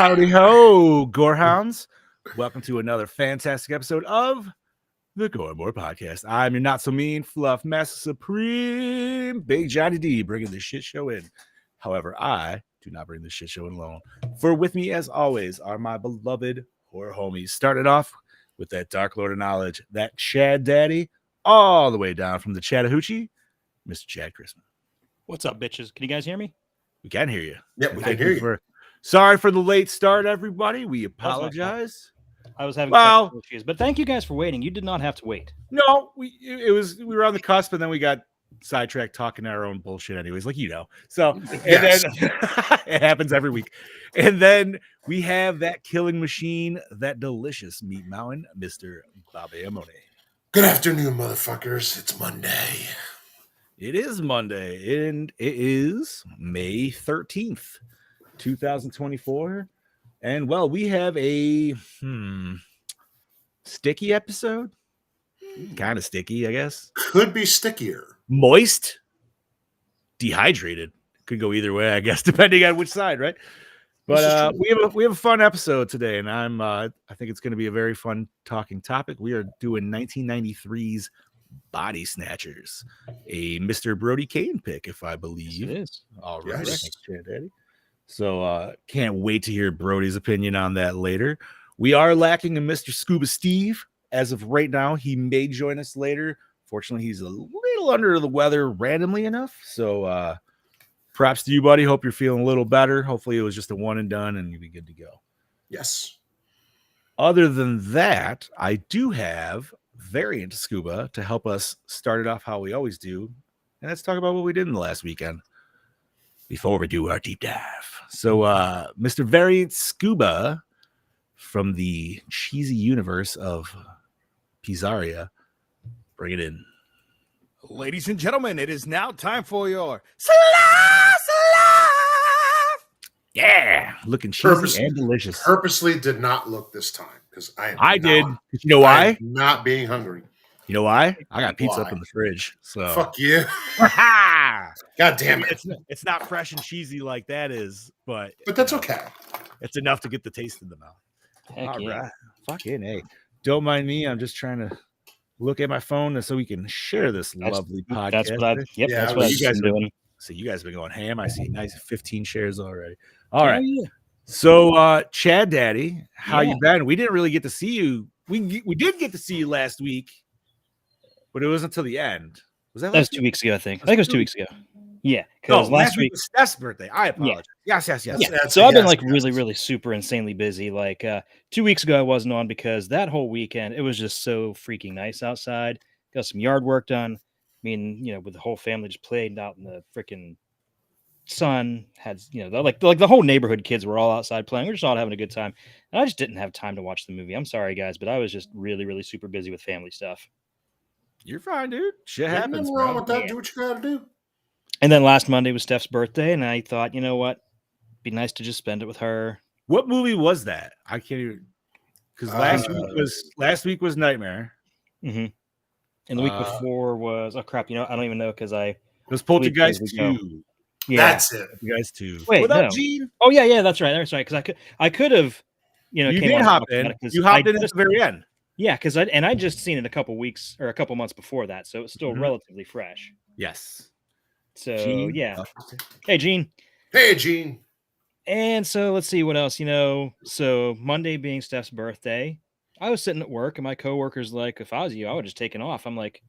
Howdy ho, Gorehounds. Welcome to another fantastic episode of the Gore Podcast. I'm your not so mean fluff master supreme, Big Johnny D, bringing the shit show in. However, I do not bring the shit show in alone. For with me, as always, are my beloved horror homies. Started off with that Dark Lord of Knowledge, that Chad Daddy, all the way down from the Chattahoochee, Mr. Chad Christmas. What's up, bitches? Can you guys hear me? We can hear you. Yep, we can hear you. Sorry for the late start, everybody. We apologize. I was having technical issues, but thank you guys for waiting. You did not have to wait. No, we were on the cusp, and then we got sidetracked talking our own bullshit anyways, like you know. So Yes. and then it happens every week. And then we have that killing machine, that delicious meat mountain, Mr. Bobby Amone. Good afternoon, motherfuckers. It's Monday. It is Monday, and it is May 13th, 2024. And well, we have a sticky episode. Kind of sticky, I guess. Could be stickier. Moist, dehydrated. Could go either way, I guess, depending on which side, right? But we have a fun episode today, and I think it's going to be a very fun talking topic. We are doing 1993's Body Snatchers, a Mr. Brody Kane pick, if I believe. It is. All right, Yes. thanks, Chad Daddy. So can't wait to hear Brody's opinion on that later. We are lacking a Mr. Scuba Steve. As of right now, he may join us later. Fortunately, he's a little under the weather randomly enough. So props to you, buddy. Hope you're feeling a little better. Hopefully it was just a one and done and you'll be good to go. Yes. Other than that, I do have Variant Scuba to help us start it off how we always do. And let's talk about what we did in the last weekend before we do our deep dive. So Mr. Variant Scuba from the cheesy universe of Pizzaria, bring it in. Ladies and gentlemen, it is now time for your Yeah, looking cheesy and delicious. Purposely did not look this time because I did. You know why? Not being hungry. You know why? I got pizza Why? up in the fridge. So Fuck you. God God damn it. It's not fresh and cheesy like that is, but But that's okay. it's enough to get the taste in the mouth. Heck All yeah. right. Fucking A. Don't mind me. I'm just trying to look at my phone so we can share this lovely podcast. That's what I. Yep, Yeah, that's what you I've guys been are- doing. So you guys have been going ham. I see nice 15 shares already. All right. Oh, yeah. So Chad Daddy, how Yeah. you been? We didn't really get to see you. We did get to see you last week, but it wasn't until the end. Was that That was last 2 week? weeks ago, I think. I think it was 2 weeks ago. Yeah, No, because last week. was Steph's birthday. I apologize. Yes. Yeah, Yes, so I've been yes, like yes. really super insanely busy. Like 2 weeks ago, I wasn't on because that whole weekend it was just so freaking nice outside. Got some yard work done. I mean, with the whole family just played out in the freaking sun. Had like the whole neighborhood kids were all outside playing. We're just all having a good time. And I just didn't have time to watch the movie. I'm sorry, guys, but I was just really super busy with family stuff. You're fine, dude. Shit Ain't happens. nothing wrong Bro. with that. Yeah. Do what you gotta do. And then last Monday was Steph's birthday, and I thought, you know what, be nice to just spend it with her. What movie was that? I can't even because last week was Nightmare. Mm-hmm. And the week Uh, before was I don't even know because I It was Poltergeist Week ago. 2. That's it. Poltergeist 2. Wait, what up, no. Gene? Oh yeah, that's right. Because I could have, You came did on hop and in. talked about it 'cause You hopped I in at just- the very end. Yeah, because I just seen it a couple weeks or a couple months before that, so it's still Mhm. relatively fresh. Yes. So Gene? yeah, hey Gene. Hey, Gene. And so let's see what else. So Monday being Steph's birthday, I was sitting at work and my coworker's like, if I was you, I would just taken off. I'm like,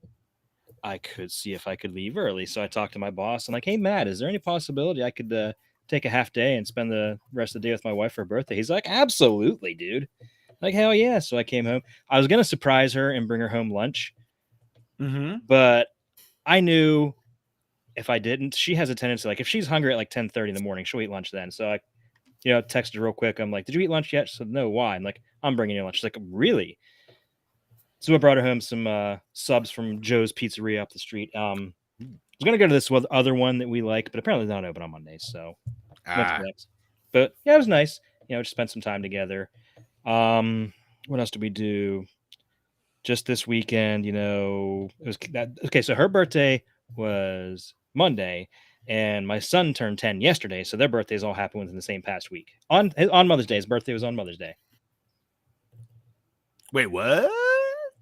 I could see if I could leave early. So I talked to my boss. I'm like, hey Matt, is there any possibility I could take a half day and spend the rest of the day with my wife for her birthday? He's like, absolutely, dude. Like, hell yeah. So I came home. I was gonna surprise her and bring her home lunch, Mm-hmm. but I knew if I didn't, she has a tendency, like if she's hungry at like 10:30 in the morning, she'll eat lunch then. So I, texted her real quick. I'm like, did you eat lunch yet? She said, no, why? I'm like, I'm bringing you lunch. She's like, really? So I brought her home some subs from Joe's Pizzeria up the street. I was going to go to this other one that we like, but apparently they're not open on Mondays. So went to that. But yeah, it was nice. Just spent some time together. What else did we do? Just this weekend, it was that. Okay, so her birthday was Monday, And my son turned 10 yesterday, so their birthdays all happened within the same past week. On Mother's Day, his birthday was on Mother's Day. Wait, what?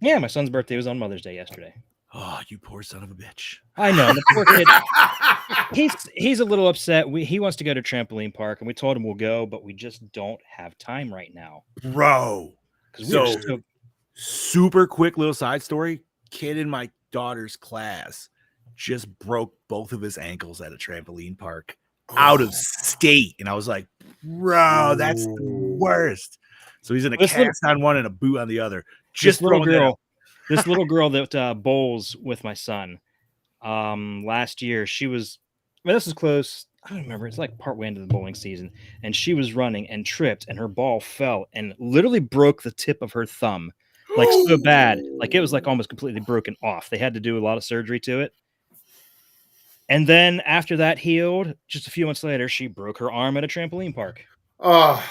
Yeah, my son's birthday was on Mother's Day yesterday. Oh, you poor son of a bitch. I know, the poor kid. He's a little upset. He wants to go to trampoline park, and we told him we'll go, but we just don't have time right now. Bro. Because So, super quick little side story. Kid in my daughter's class just broke both of his ankles at a trampoline park out of state. And I was like, bro, that's the worst. So he's in a cast on one and a boot on the other. Just this little girl that bowls with my son. Last year, this is close. I don't remember. It's like partway into the bowling season, and she was running and tripped, and her ball fell and literally broke the tip of her thumb, like so bad, like it was like almost completely broken off. They had to do a lot of surgery to it. And then after that healed, just a few months later, she broke her arm at a trampoline park. Oh,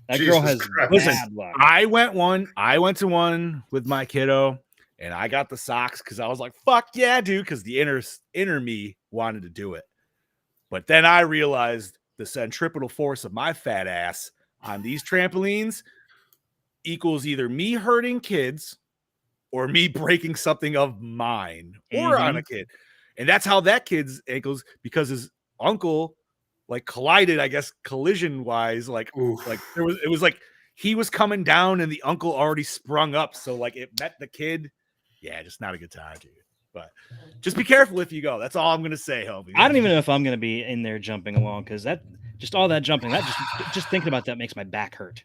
that Jesus girl has Christ. bad luck. I went to one with my kiddo, and I got the socks because I was like, fuck yeah, dude, because the inner me wanted to do it. But then I realized the centripetal force of my fat ass on these trampolines equals either me hurting kids or me breaking something of mine or on a kid. And that's how that kid's ankles, because his uncle like collided, I guess, collision wise, it was like he was coming down and the uncle already sprung up. So like it met the kid. Yeah, just not a good time, dude. But just be careful if you go. That's all I'm gonna say, homie. I don't even know if I'm gonna be in there jumping along, because all that jumping, just thinking about that makes my back hurt.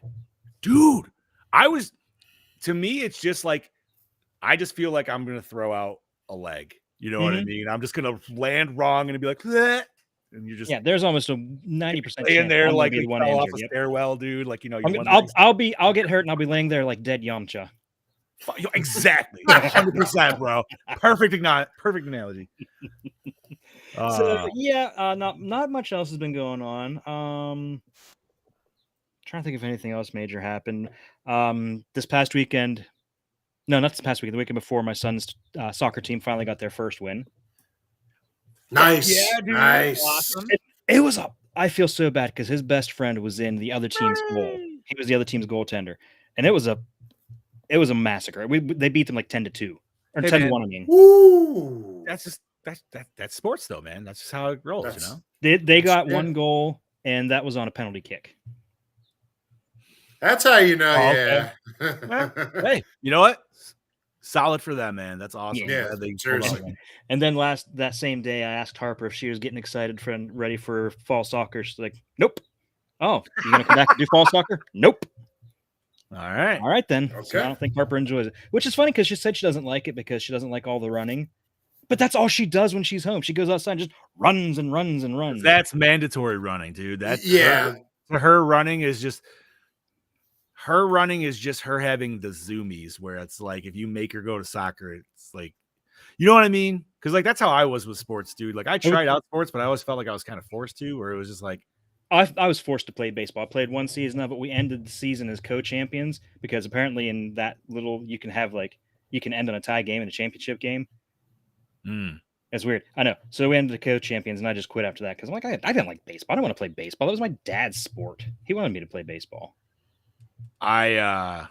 Dude, to me, it's just like I just feel like I'm gonna throw out a leg. You know what I mean? I'm just gonna land wrong and be like, bleh, and you just there's almost a 90% in there like be the one fell injured. off a stairwell, dude. Like I'll get hurt and I'll be laying there like dead Yamcha. Exactly, 100%, bro. Perfect analogy. So not much else has been going on. Trying to think if anything else major happened. This past weekend. No, not this past weekend. The weekend before, my son's soccer team finally got their first win. Nice. Yeah, dude. Nice. Awesome. It was I feel so bad because his best friend was in the other team's goal. He was the other team's goaltender, and it was a massacre. They beat them like 10-2 or 10-1. I mean, Woo. That's sports, though, man. That's just how it rolls, you know. They got one goal, and that was on a penalty kick. That's how you know. Okay. Well, hey, you know what? Solid for them, man. That's awesome. Yeah, seriously. And then that same day, I asked Harper if she was getting excited and ready for fall soccer. She's like, "Nope." Oh, you gonna come back and do fall soccer? Nope. All right then. Okay. So I don't think Harper enjoys it, which is funny because she said she doesn't like it because she doesn't like all the running. But that's all she does when she's home. She goes outside and just runs and runs and runs. That's mandatory running, dude. That's her running is just her having the zoomies, where it's like if you make her go to soccer, it's like, you know what I mean? Because like that's how I was with sports, dude. Like I tried out sports, but I always felt like I was kind of forced to, or it was just like I was forced to play baseball. I played one season of it. We ended the season as co-champions because apparently in that little you can end on a tie game in a championship game. It's weird. I know. So we ended the co-champions, and I just quit after that because I'm like, I didn't like baseball. I don't want to play baseball. That was my dad's sport. He wanted me to play baseball. it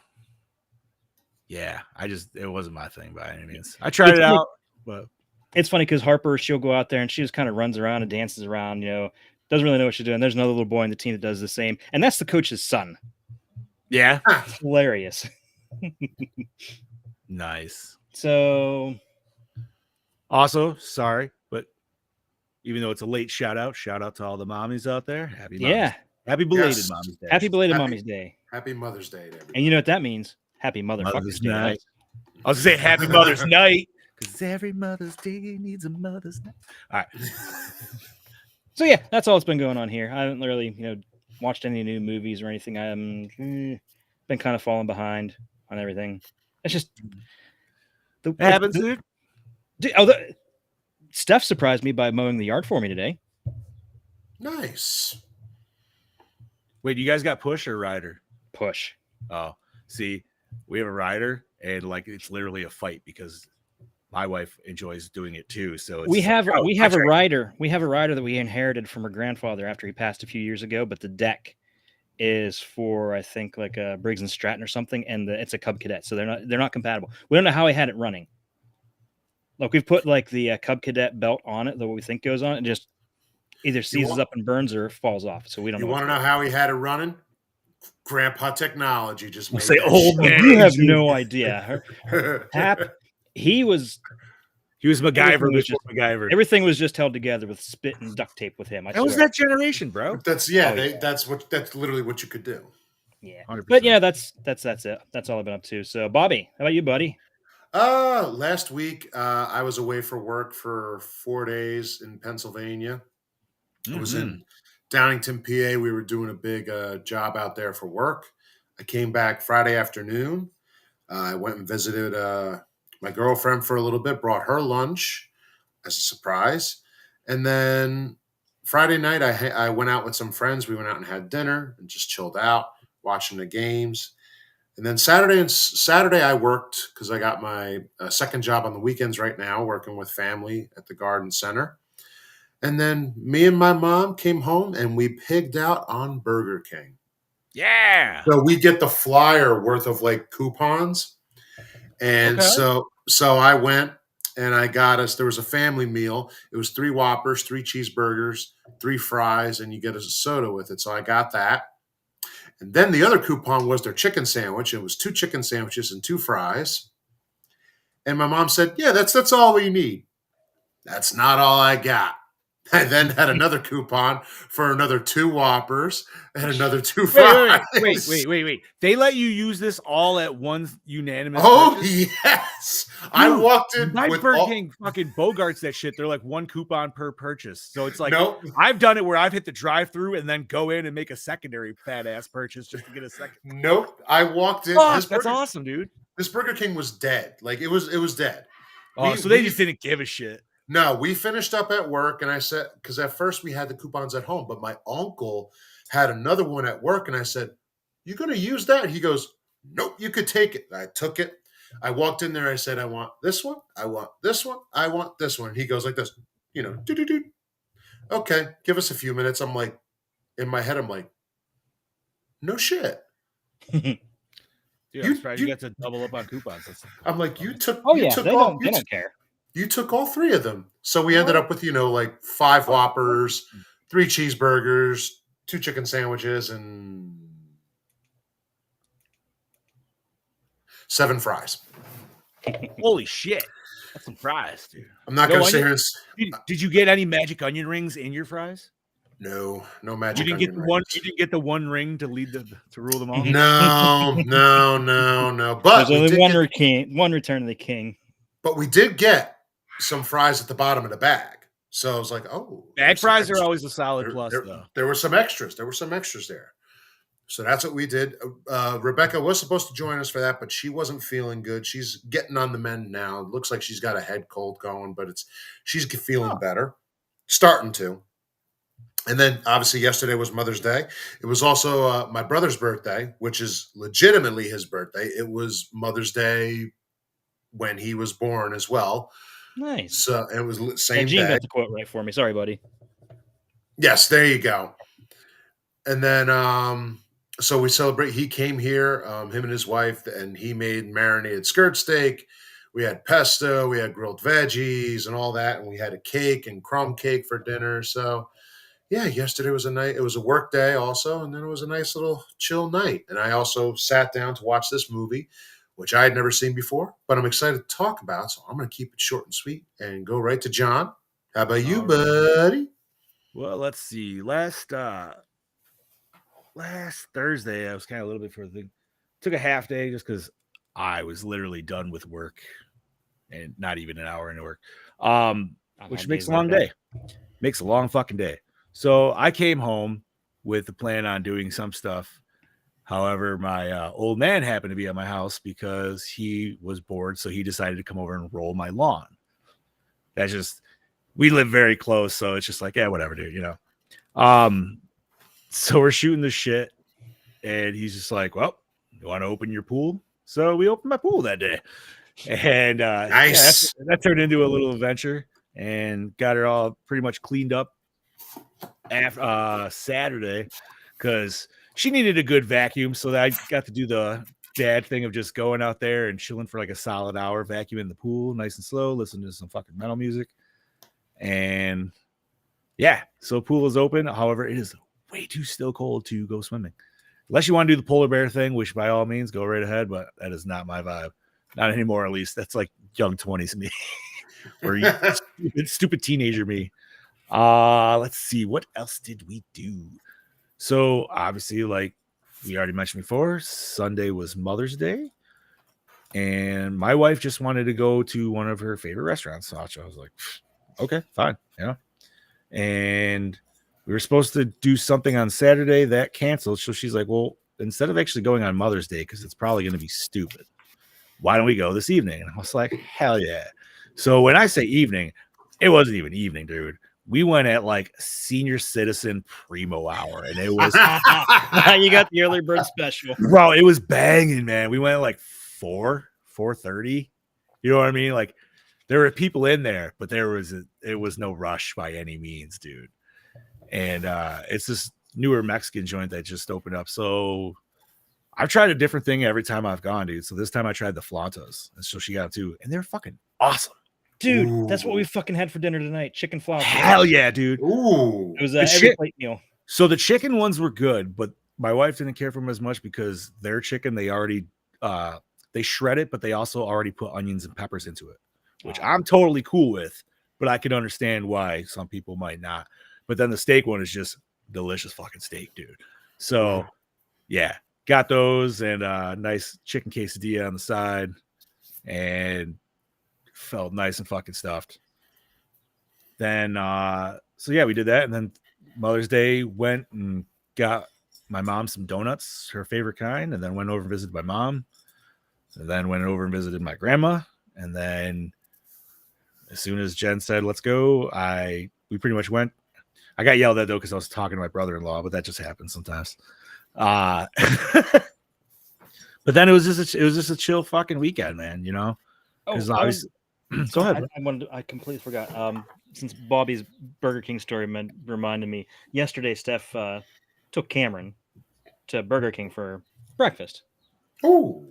wasn't my thing by any means. I tried it out, but it's funny because Harper, she'll go out there and she just kind of runs around and dances around, doesn't really know what she's doing. There's another little boy on the team that does the same, and that's the coach's son. Yeah. It's hilarious. Nice. So also, sorry, but even though it's a late shout out to all the mommies out there. Happy belated Mommy's Day. Happy belated Mommy's Day. Happy Mother's Day to everybody. And you know what that means? Happy Motherfucker's Day. Night. I was gonna say Happy Mother's Night, because every Mother's Day needs a Mother's Night. All right. So yeah, that's all that's been going on here. I haven't really, watched any new movies or anything. I'm been kind of falling behind on everything. It's just it happens, dude. Steph surprised me by mowing the yard for me today. Nice. Wait, you guys got push or rider? Push. Oh, see, we have a rider, and like it's literally a fight because my wife enjoys doing it too. So it's We just have like, oh, we I have a tried- rider. We have a rider that we inherited from her grandfather after he passed a few years ago. But the deck is for I think like a Briggs and Stratton or something, and it's a Cub Cadet, so they're not compatible. We don't know how he had it running. Like we've put like the Cub Cadet belt on it that we think goes on, and just either seizes up and burns or falls off. So we don't You know. want to know how he had it running? Grandpa technology just We'll made say that old shit. man. You have no idea. Hap, he was He was MacGyver Everything was before MacGyver. everything was just held together with spit and duct tape with him. I That was swear. that generation, bro. That's that's literally what you could do. Yeah, 100%. but yeah, that's it. That's all I've been up to. So, Bobby, how about you, buddy? Last week I was away for work for 4 days in Pennsylvania. I was in Downington, PA. We were doing a big job out there for work. I came back Friday afternoon. I went and visited my girlfriend for a little bit, brought her lunch as a surprise. And then Friday night, I went out with some friends. We went out and had dinner and just chilled out, watching the games. And then Saturday I worked because I got my second job on the weekends right now, working with family at the garden center. And then me and my mom came home and we pigged out on Burger King. Yeah. So we get the flyer worth of like coupons. And Okay. so I went and I got us, there was a family meal. It was 3 Whoppers, 3 cheeseburgers, 3 fries, and you get a soda with it. So I got that. And then the other coupon was their chicken sandwich. It was 2 chicken sandwiches and 2 fries. And my mom said, yeah, that's all we need. That's not all I got. I then had another coupon for another 2 Whoppers and another 2 fries. Wait. They let you use this all at one unanimous. Oh, purchase? yes. Dude, I walked in my with Burger King fucking bogarts that shit. They're like 1 coupon per purchase. So it's like, Nope. I've done it where I've hit the drive-through and then go in and make a secondary fat ass purchase just to get a second. Nope. I walked in. Fuck, that's awesome, dude. This Burger King was dead. Like it was dead. Oh, so they just didn't give a shit. No, we finished up at work and I said, because at first we had the coupons at home, but my uncle had another one at work. And I said, you going to use that? He goes, nope, you could take it. I took it. I walked in there. I said, I want this one. I want this one. I want this one. He goes like this, do. Okay, give us a few minutes. I'm like, in my head, I'm like, no shit. Dude, I'm surprised you got to double up on coupons. I'm like, you took. Oh you yeah, took they all, don't care. You took all 3 of them. So we ended up with, like 5 Whoppers, 3 cheeseburgers, 2 chicken sandwiches, and 7 fries. Holy shit. That's some fries, dude. I'm not No going to sit onion? here and Did you get any magic onion rings in your fries? no You magic didn't get onion the one. rings. You didn't get the one ring to rule them all. No. But There's only one return of the king. But we did get some fries at the bottom of the bag. So I was like, oh. Bag fries are always a solid There- plus, there, though. there were some extras. There. So that's what we did. Rebecca was supposed to join us for that, but she wasn't feeling good. She's getting on the mend now. It looks like she's got a head cold going, but she's feeling better, starting to. And then obviously yesterday was Mother's Day. It was also my brother's birthday, which is legitimately his birthday. It was Mother's Day when he was born as well. Nice. So it was same Hey, Gene day. got the quote right for me. Sorry, buddy. Yes, there you go. And then so we celebrate. He came here, him and his wife, and he made marinated skirt steak. We had pesto, we had grilled veggies and all that, and we had a cake and crumb cake for dinner. So yeah, yesterday was it was a work day also, and then it was a nice little chill night. And I also sat down to watch this movie, which I had never seen before, but I'm excited to talk about. So I'm going to keep it short and sweet and go right to John. How about you, All right. buddy? Well, let's see. Last Thursday, I was kind of a little bit further. Took a half day just because I was literally done with work and not even an hour into work, which makes a long day. Makes a long fucking day. So I came home with the plan on doing some stuff. However, my old man happened to be at my house because he was bored, so he decided to come over and roll my lawn. That's just, we live very close, so it's just like, yeah, whatever, dude, So we're shooting the shit, and he's just like, well, you want to open your pool? So we opened my pool that day. And Nice. that turned into a little adventure and got her all pretty much cleaned up after Saturday because she needed a good vacuum. So I got to do the dad thing of just going out there and chilling for like a solid hour, vacuuming the pool, nice and slow, listening to some fucking metal music. And yeah, so pool is open. However, it is way too still cold to go swimming. Unless you want to do the polar bear thing, which by all means go right ahead, but that is not my vibe. Not anymore, at least. That's like young 20s me. Or stupid teenager me. Let's see. What else did we do? So obviously, like we already mentioned before, Sunday was Mother's Day. And my wife just wanted to go to one of her favorite restaurants. So I was like, okay, fine. Yeah. And we were supposed to do something on Saturday that canceled. So she's like, well, instead of actually going on Mother's Day, because it's probably going to be stupid, why don't we go this evening? And I was like, hell yeah. So when I say evening, it wasn't even evening, dude. We went at like senior citizen primo hour, and it was You got the early bird special. bro, it was banging, man. We went at like 4:30. You know what I mean? Like there were people in there, but it was no rush by any means, dude. And it's this newer Mexican joint that just opened up. So I've tried a different thing every time I've gone, dude. So this time I tried the flautas, and so she got two, and they're fucking awesome. Dude, Ooh. that's what we fucking had for dinner tonight. Chicken flautas. Hell yeah, dude. Ooh. It was The every shit- plate meal. So the chicken ones were good, but my wife didn't care for them as much because their chicken, they already they shred it, but they also already put onions and peppers into it, which I'm totally cool with, but I can understand why some people might not. But then the steak one is just delicious fucking steak, dude. So yeah, got those and nice chicken quesadilla on the side and felt nice and fucking stuffed. Then so yeah, we did that, and then Mother's Day went and got my mom some donuts, her favorite kind, and then went over and visited my mom, and then went over and visited my grandma, and then as soon as Jen said let's go, we pretty much went. I got yelled at though because I was talking to my brother-in-law, but that just happens sometimes. But then it was just a chill fucking weekend, man. You know, because obviously. Go ahead. I completely forgot. Since Bobby's Burger King story reminded me, yesterday Steph took Cameron to Burger King for breakfast Ooh.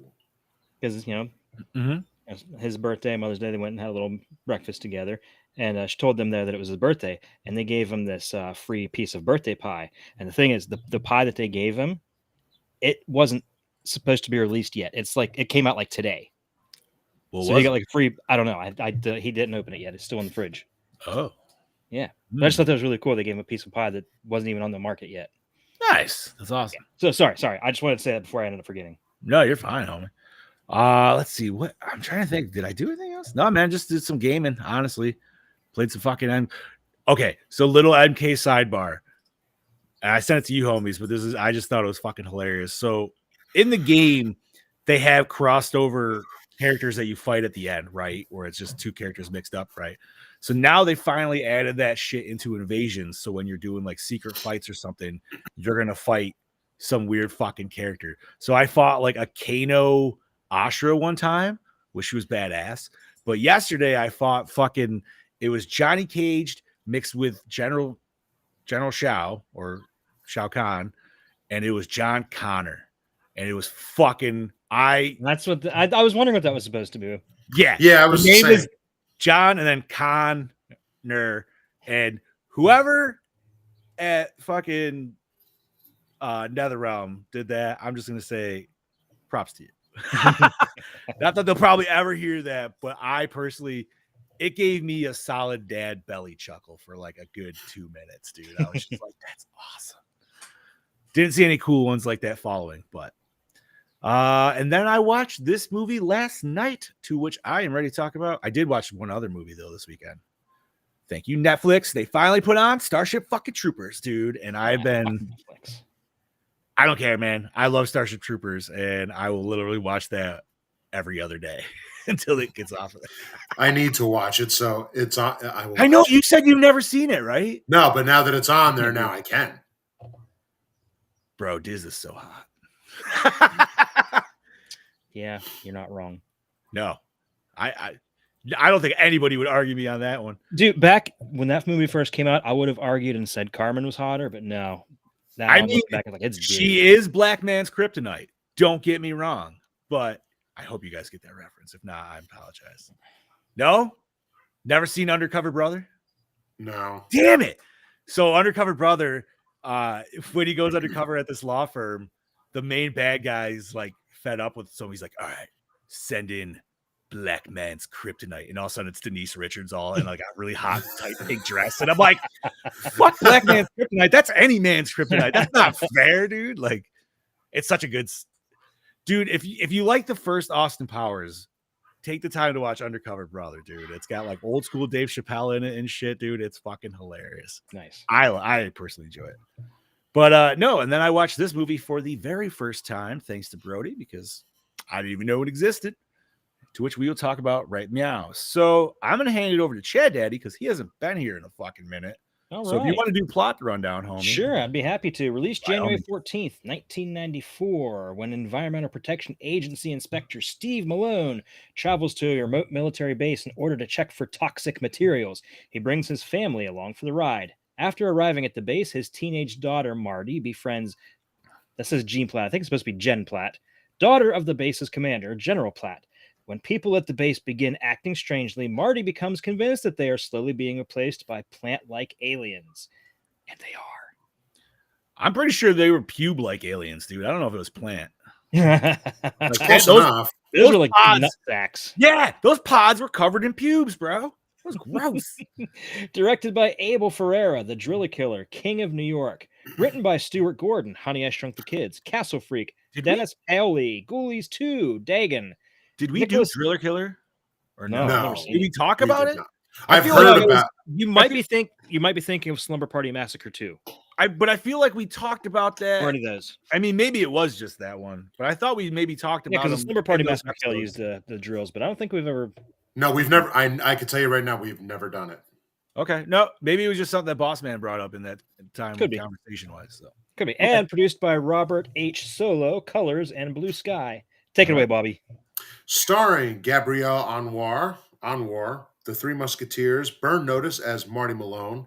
because Mm-hmm. it's his birthday, Mother's Day. They went and had a little breakfast together, and she told them there that it was his birthday, and they gave him this free piece of birthday pie. And the thing is, the pie that they gave him, it wasn't supposed to be released yet. It's like it came out like today. Well, So you got like a free. I don't know. He didn't open it yet. It's still in the fridge. oh, Yeah. But I just thought that was really cool. They gave him a piece of pie that wasn't even on the market yet. nice. That's awesome. So sorry. I just wanted to say that before I ended up forgetting. No, you're fine, homie. Let's see. What I'm trying to think. Did I do anything else? No, man. Just did some gaming. Honestly, played some fucking. Okay, so little MK sidebar. And I sent it to you, homies, but I just thought it was fucking hilarious. So in the game, they have crossed over characters that you fight at the end, right? Where it's just two characters mixed up, right? So now they finally added that shit into Invasions. So when you're doing like secret fights or something, you're gonna fight some weird fucking character. So I fought like a Kano Ashra one time, which was badass. But yesterday I fought it was Johnny Caged mixed with General Shao or Shao Kahn, and it was John Connor, and it was fucking That's what I was wondering what that was supposed to be. yeah. Yeah, I was The name saying. is John and then Connor, and whoever at fucking NetherRealm did that, I'm just gonna say props to you. Not that they'll probably ever hear that, but I personally, it gave me a solid dad belly chuckle for like a good 2 minutes, dude. I was just like, that's awesome. Didn't see any cool ones like that following, but and then I watched this movie last night, to which I am ready to talk about. I did watch one other movie though this weekend. Thank you, Netflix. They finally put on Starship fucking Troopers, dude. And I don't care, man. I love Starship Troopers, and I will literally watch that every other day until it gets off of it. I need to watch it, so it's on. I know you said you've never seen it, right? No, but now that it's on there, now I can. Bro, Diz is so hot. Yeah, you're not wrong. No, I don't think anybody would argue me on that one. Dude, back when that movie first came out, I would have argued and said Carmen was hotter, but no. Now I I'm mean, looking back and like it's she is black man's kryptonite. Don't get me wrong, but I hope you guys get that reference. If not, I apologize. No, never seen Undercover Brother. No. Damn it. So Undercover Brother, when he goes undercover at this law firm, the main bad guy's like fed up with, so he's like, all right, send in black man's kryptonite. And all of a sudden it's Denise Richards all in like a really hot tight pink dress. And I'm like, fuck black man's kryptonite. That's any man's kryptonite. That's not fair, dude. Like, it's such a good dude. If you like the first Austin Powers, take the time to watch Undercover Brother, dude. It's got like old school Dave Chappelle in it and shit, dude. It's fucking hilarious. nice. I personally enjoy it. But no, and then I watched this movie for the very first time, thanks to Brody, because I didn't even know it existed, to which we will talk about right now. So I'm going to hand it over to Chad Daddy because he hasn't been here in a fucking minute. All So right. if you want to do plot rundown, homie. Sure, I'd be happy to. Released By all January means. 14th, 1994, when Environmental Protection Agency Inspector Steve Malone travels to a remote military base in order to check for toxic materials. He brings his family along for the ride. After arriving at the base, his teenage daughter, Marty, befriends, that says Jean Platt, I think it's supposed to be Jen Platt, daughter of the base's commander, General Platt. When people at the base begin acting strangely, Marty becomes convinced that they are slowly being replaced by plant-like aliens. And they are. I'm pretty sure they were pube-like aliens, dude. I don't know if it was plant. Those Close those- enough. are like pods. nut sacks. Yeah, those pods were covered in pubes, bro. That was gross. Directed by Abel Ferreira, the Driller Killer, King of New York. Written by Stuart Gordon, Honey, I Shrunk the Kids, Castle Freak, Did Dennis Paoli, Ghoulies 2, Dagon. we Nicholas- do Driller Killer? Or No, no? I've never No. seen Did we talk We about did it? not. I I've feel heard like about. You might be thinking of Slumber Party Massacre 2. But I feel like we talked about that. Or any of those. I mean, maybe it was just that one, but I thought we maybe talked Yeah, about because the them Slumber Party in those Massacre Kill episodes. used the drills, but I don't think we've ever. No, we've never. I can tell you right now, we've never done it. Okay, no, maybe it was just something that Boss Man brought up in that time Could be. conversation wise. So Could be. And produced by Robert H. Solo, Colors, and Blue Sky. Take it away, Bobby. Starring Gabrielle Anwar, The Three Musketeers, Burn Notice as Marty Malone,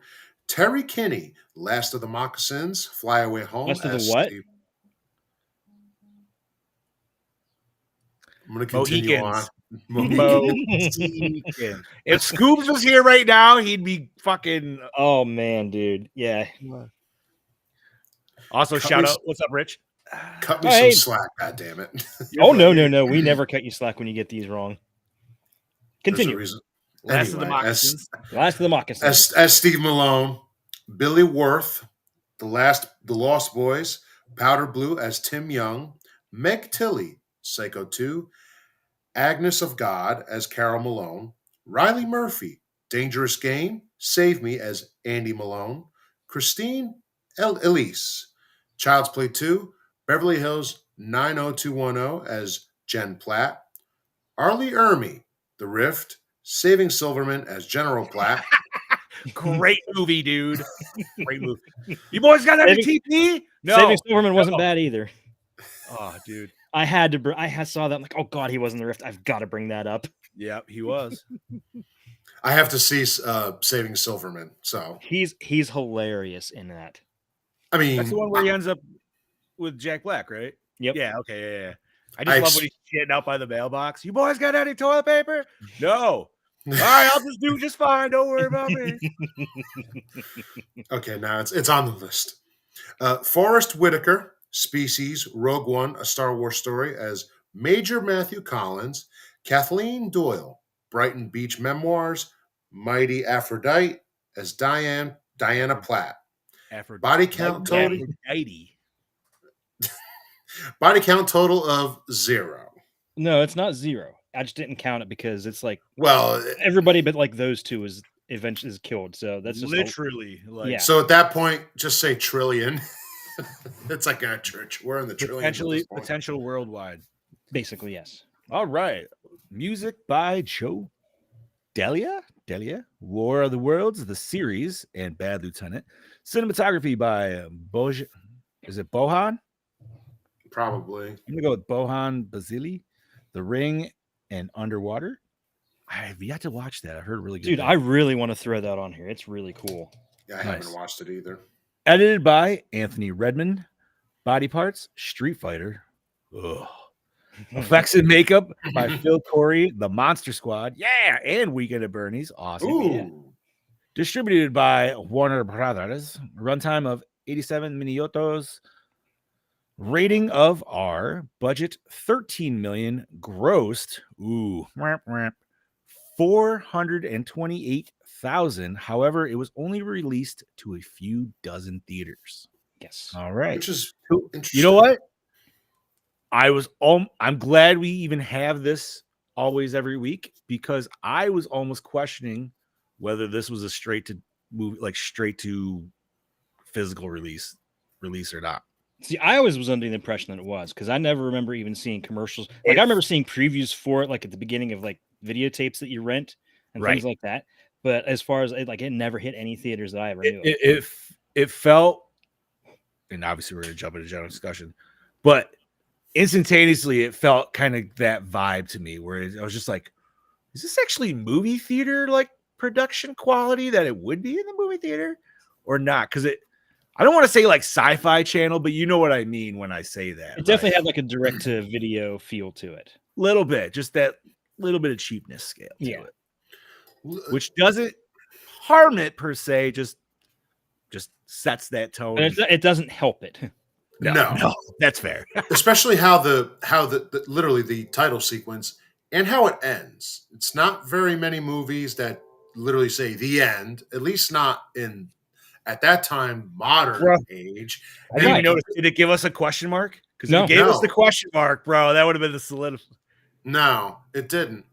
Terry Kinney, Last of the Moccasins, Fly Away Home. Last of the as what? Steve. I'm going to continue Mohicans. on. Mohicans. If Scoobs was here right now, he'd be fucking. Oh, man, dude. Yeah. Also, Cut shout me- out. What's up, Rich? Cut me Hey. some slack, God damn it. Oh, no. We never cut you slack when you get these wrong. There's a Continue. reason. Last of the Anyway, Moccasins. Last of the Moccasins. as Steve Malone, Billy Worth, The Lost Boys, Powder Blue as Tim Young, Meg Tilly, Psycho 2, Agnes of God as Carol Malone, Riley Murphy, Dangerous Game, Save Me as Andy Malone, Christine Elise, Child's Play 2, Beverly Hills 90210 as Jen Platt, Arlie Ermy, The Rift, Saving Silverman as General Platt, Great movie, dude. Great movie. You boys got any TP? No. Saving Silverman wasn't bad either. Oh, dude. I saw that. I'm like, oh God, he was in the Rift. I've got to bring that up. Yep, he was. I have to see Saving Silverman. So, He's hilarious in that. I mean, That's the one where he ends up with Jack Black, right? Yep. Yeah, okay, yeah. I I just love ex- when he's shitting out by the mailbox. You boys got any toilet paper? No. All right, I'll just do just fine. Don't worry about me. okay, now it's on the list. Forrest Whitaker, Species, Rogue One, A Star Wars Story as Major Matthew Collins, Kathleen Doyle, Brighton Beach Memoirs, Mighty Aphrodite as Diana Platt. Body count total. Body count total of 0. No, it's not 0. I just didn't count it because it's like Well, everybody but like those two is eventually is killed. So that's just literally like Yeah. so at that point, just say trillion. It's like a church. We're in the trillions. at this point. potential worldwide. basically yes. All right. Music by Joe Delia. War of the Worlds, the series, and Bad Lieutenant. Cinematography by Bojan. Is it Bohan? Probably. I'm gonna go with Bohan Basili. The Ring and Underwater. I have yet to watch that. I've heard really good. Dude, things. I really want to throw that on here. It's really cool. Yeah, I Nice. haven't watched it either. Edited by Anthony Redmond. Body parts, Street Fighter. Ugh. Effects and makeup by Phil Corey, The Monster Squad. Yeah, and Weekend at Bernie's. Awesome. Ooh. Yeah. Distributed by Warner Brothers. Runtime of 87 minutos. Rating of R. Budget 13 million. Grossed. Ooh. 428,000. However, it was only released to a few dozen theaters. Yes. All right. Which is You know what? I'm glad we even have this always every week, because I was almost questioning whether this was a straight to movie, like straight to physical release or not. See, I always was under the impression that it was, because I never remember even seeing commercials. Like I remember seeing previews for it, like at the beginning of like videotapes that you rent and things like that. But as far as it never hit any theaters that I ever knew. It felt, and obviously we're going to jump into general discussion, but instantaneously it felt kind of that vibe to me, where I was just like, is this actually movie theater like production quality that it would be in the movie theater or not? Because I don't want to say like Sci-Fi Channel, but you know what I mean when I say that. It definitely had like a direct to video feel to it. Little bit, just that little bit of cheapness scale to it, which doesn't harm it per se, just sets that tone. And it doesn't help it. No, that's fair. Especially how the literally the title sequence and how it ends. It's not very many movies that literally say the end, at least not in at that time modern age. I didn't even notice. Did it give us a question mark? Because if it gave us the question mark, bro, that would have been the solid. No, it didn't.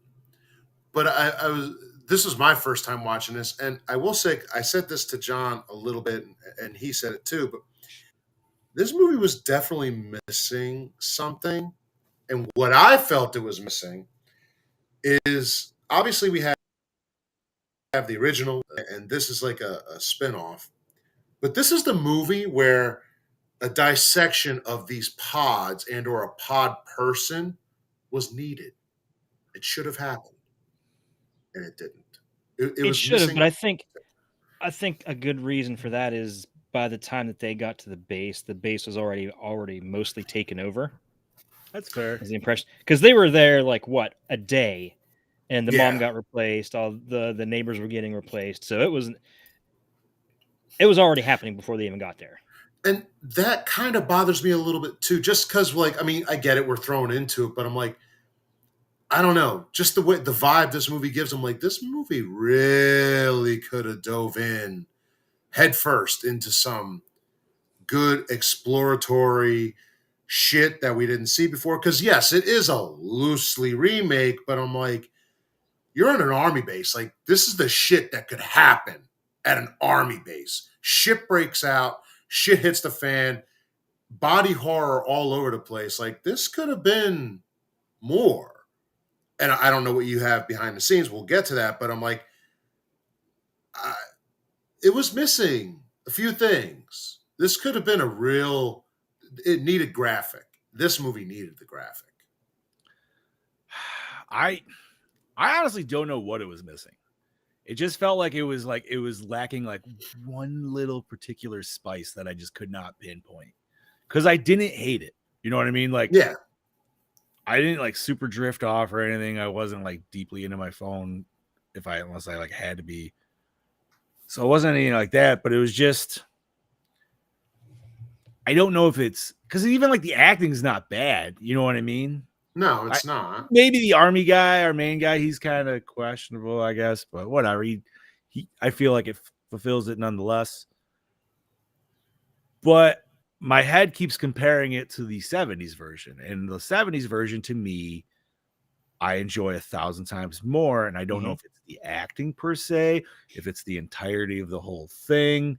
But I was. This was my first time watching this, and I will say I said this to John a little bit, and he said it too. But this movie was definitely missing something, and what I felt it was missing is obviously we have the original, and this is like a spinoff. But this is the movie where a dissection of these pods and or a pod person was needed. It should have happened, and it didn't. It should have, but I think a good reason for that is by the time that they got to the base was already mostly taken over. That's fair. Is the impression, because they were there like what, a day, and the mom got replaced, all the neighbors were getting replaced, so it was already happening before they even got there. And that kind of bothers me a little bit too, just because, like, I mean, I get it, we're thrown into it, but I'm like, I don't know, just the way the vibe this movie gives. I'm like, this movie really could have dove in head first into some good exploratory shit that we didn't see before. Because yes, it is a loosely remake, but I'm like, you're on an army base. Like, this is the shit that could happen at an army base. Shit breaks out, shit hits the fan, body horror all over the place. Like, this could have been more. And I don't know what you have behind the scenes. We'll get to that. But I'm like, it was missing a few things. This could have been it needed graphic. This movie needed the graphic. I honestly don't know what it was missing. It just felt like it was lacking like one little particular spice that I just could not pinpoint. Because I didn't hate it. You know what I mean? Like, yeah. I didn't like super drift off or anything. I wasn't like deeply into my phone unless I like had to be. So it wasn't anything like that, but it was just, I don't know if it's because even like the acting is not bad. You know what I mean? No, it's not. Maybe the army guy, our main guy, he's kind of questionable, I guess, but whatever. I feel like it fulfills it nonetheless. But my head keeps comparing it to the 70s version, and the 70s version to me, I enjoy 1,000 times more. And I don't know if it's the acting per se, if it's the entirety of the whole thing.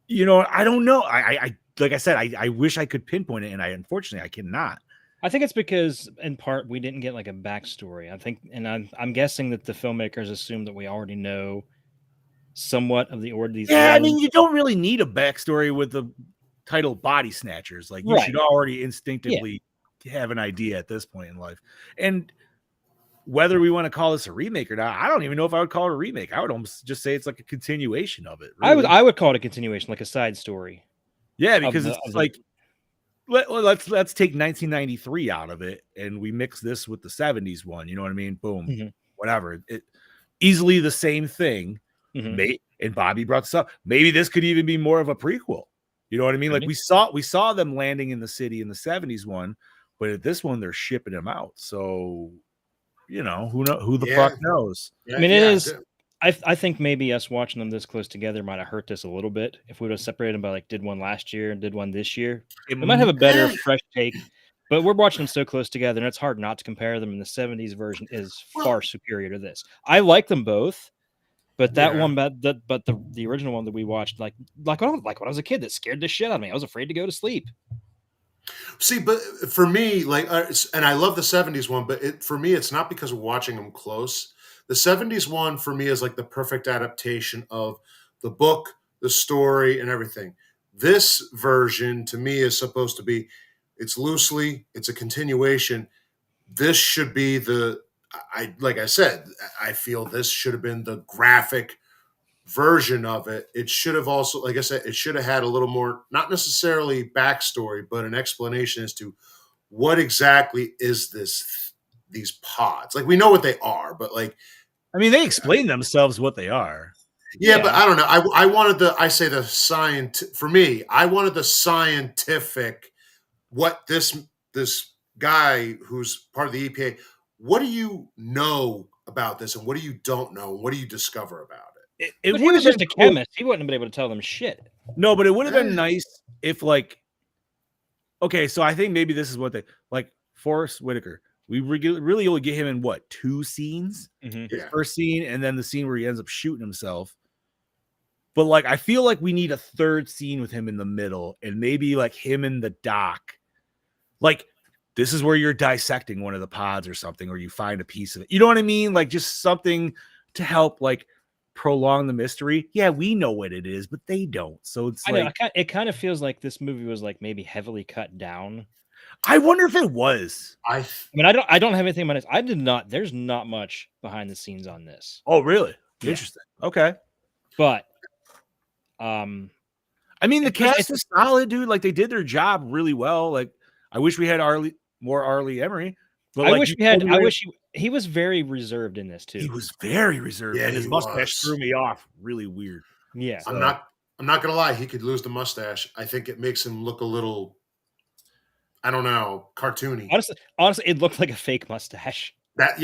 You know, I don't know. I like I said, I wish I could pinpoint it, and unfortunately I cannot. I think it's because in part we didn't get like a backstory. I think, and I'm guessing that the filmmakers assume that we already know somewhat of the order. Yeah, I mean, you don't really need a backstory with the title Body Snatchers. Like, you should already instinctively have an idea at this point in life. And whether we want to call this a remake or not, I don't even know if I would call it a remake. I would almost just say it's like a continuation of it. Really. I would call it a continuation, like a side story. Yeah, because it's like let's take 1993 out of it and we mix this with the 70s one. You know what I mean? Boom, whatever. It easily the same thing. And Bobby brought this up. Maybe this could even be more of a prequel. You know what I mean? Like we saw them landing in the city in the 70s one, but at this one they're shipping them out. So who the fuck knows? I mean, it is. I think maybe us watching them this close together might have hurt this a little bit. If we would have separated them by like did one last year and did one this year, we might have a better fresh take. But we're watching them so close together, and it's hard not to compare them. And the 70s version is far superior to this. I like them both, but that one, but the original one that we watched, like when I was a kid, that scared the shit out of me. I was afraid to go to sleep. See, but for me, like, and I love the 70s one, but for me, it's not because of watching them close. The 70s one for me is like the perfect adaptation of the book, the story, and everything. This version to me is supposed to be, it's a continuation. This should be like I said, I feel this should have been the graphic version of it. It should have also, like I said, it should have had a little more, not necessarily backstory, but an explanation as to what exactly is these pods. Like we know what they are, but like, I mean, they explain themselves what they are. Yeah, but I don't know. I wanted for me, I wanted the scientific, what this guy who's part of the EPA, what do you know about this and what do you don't know? And what do you discover about it? He was just a chemist. He wouldn't have been able to tell them shit. No, but it would have been nice if okay, so I think maybe this is what Forrest Whitaker, we really only get him in 2 scenes? His first scene and then the scene where he ends up shooting himself. But I feel like we need a third scene with him in the middle and maybe him in the dock. This is where you're dissecting one of the pods or something, or you find a piece of it. You know what I mean? Just something to help prolong the mystery. Yeah, we know what it is, but they don't. So it's it kind of feels like this movie was maybe heavily cut down. I wonder if it was. I mean, I don't have anything about it. I did not. There's not much behind the scenes on this. Oh, really? Yeah. Interesting. Okay. But I mean, the cast is solid, dude. They did their job really well. I wish we had more Arlie Emery. But I wish we had. I wish he was very reserved in this too. He was very reserved, and his mustache threw me off. Really weird. Yeah, I'm not gonna lie. He could lose the mustache. I think it makes him look a little, I don't know, cartoony. Honestly, it looked like a fake mustache. It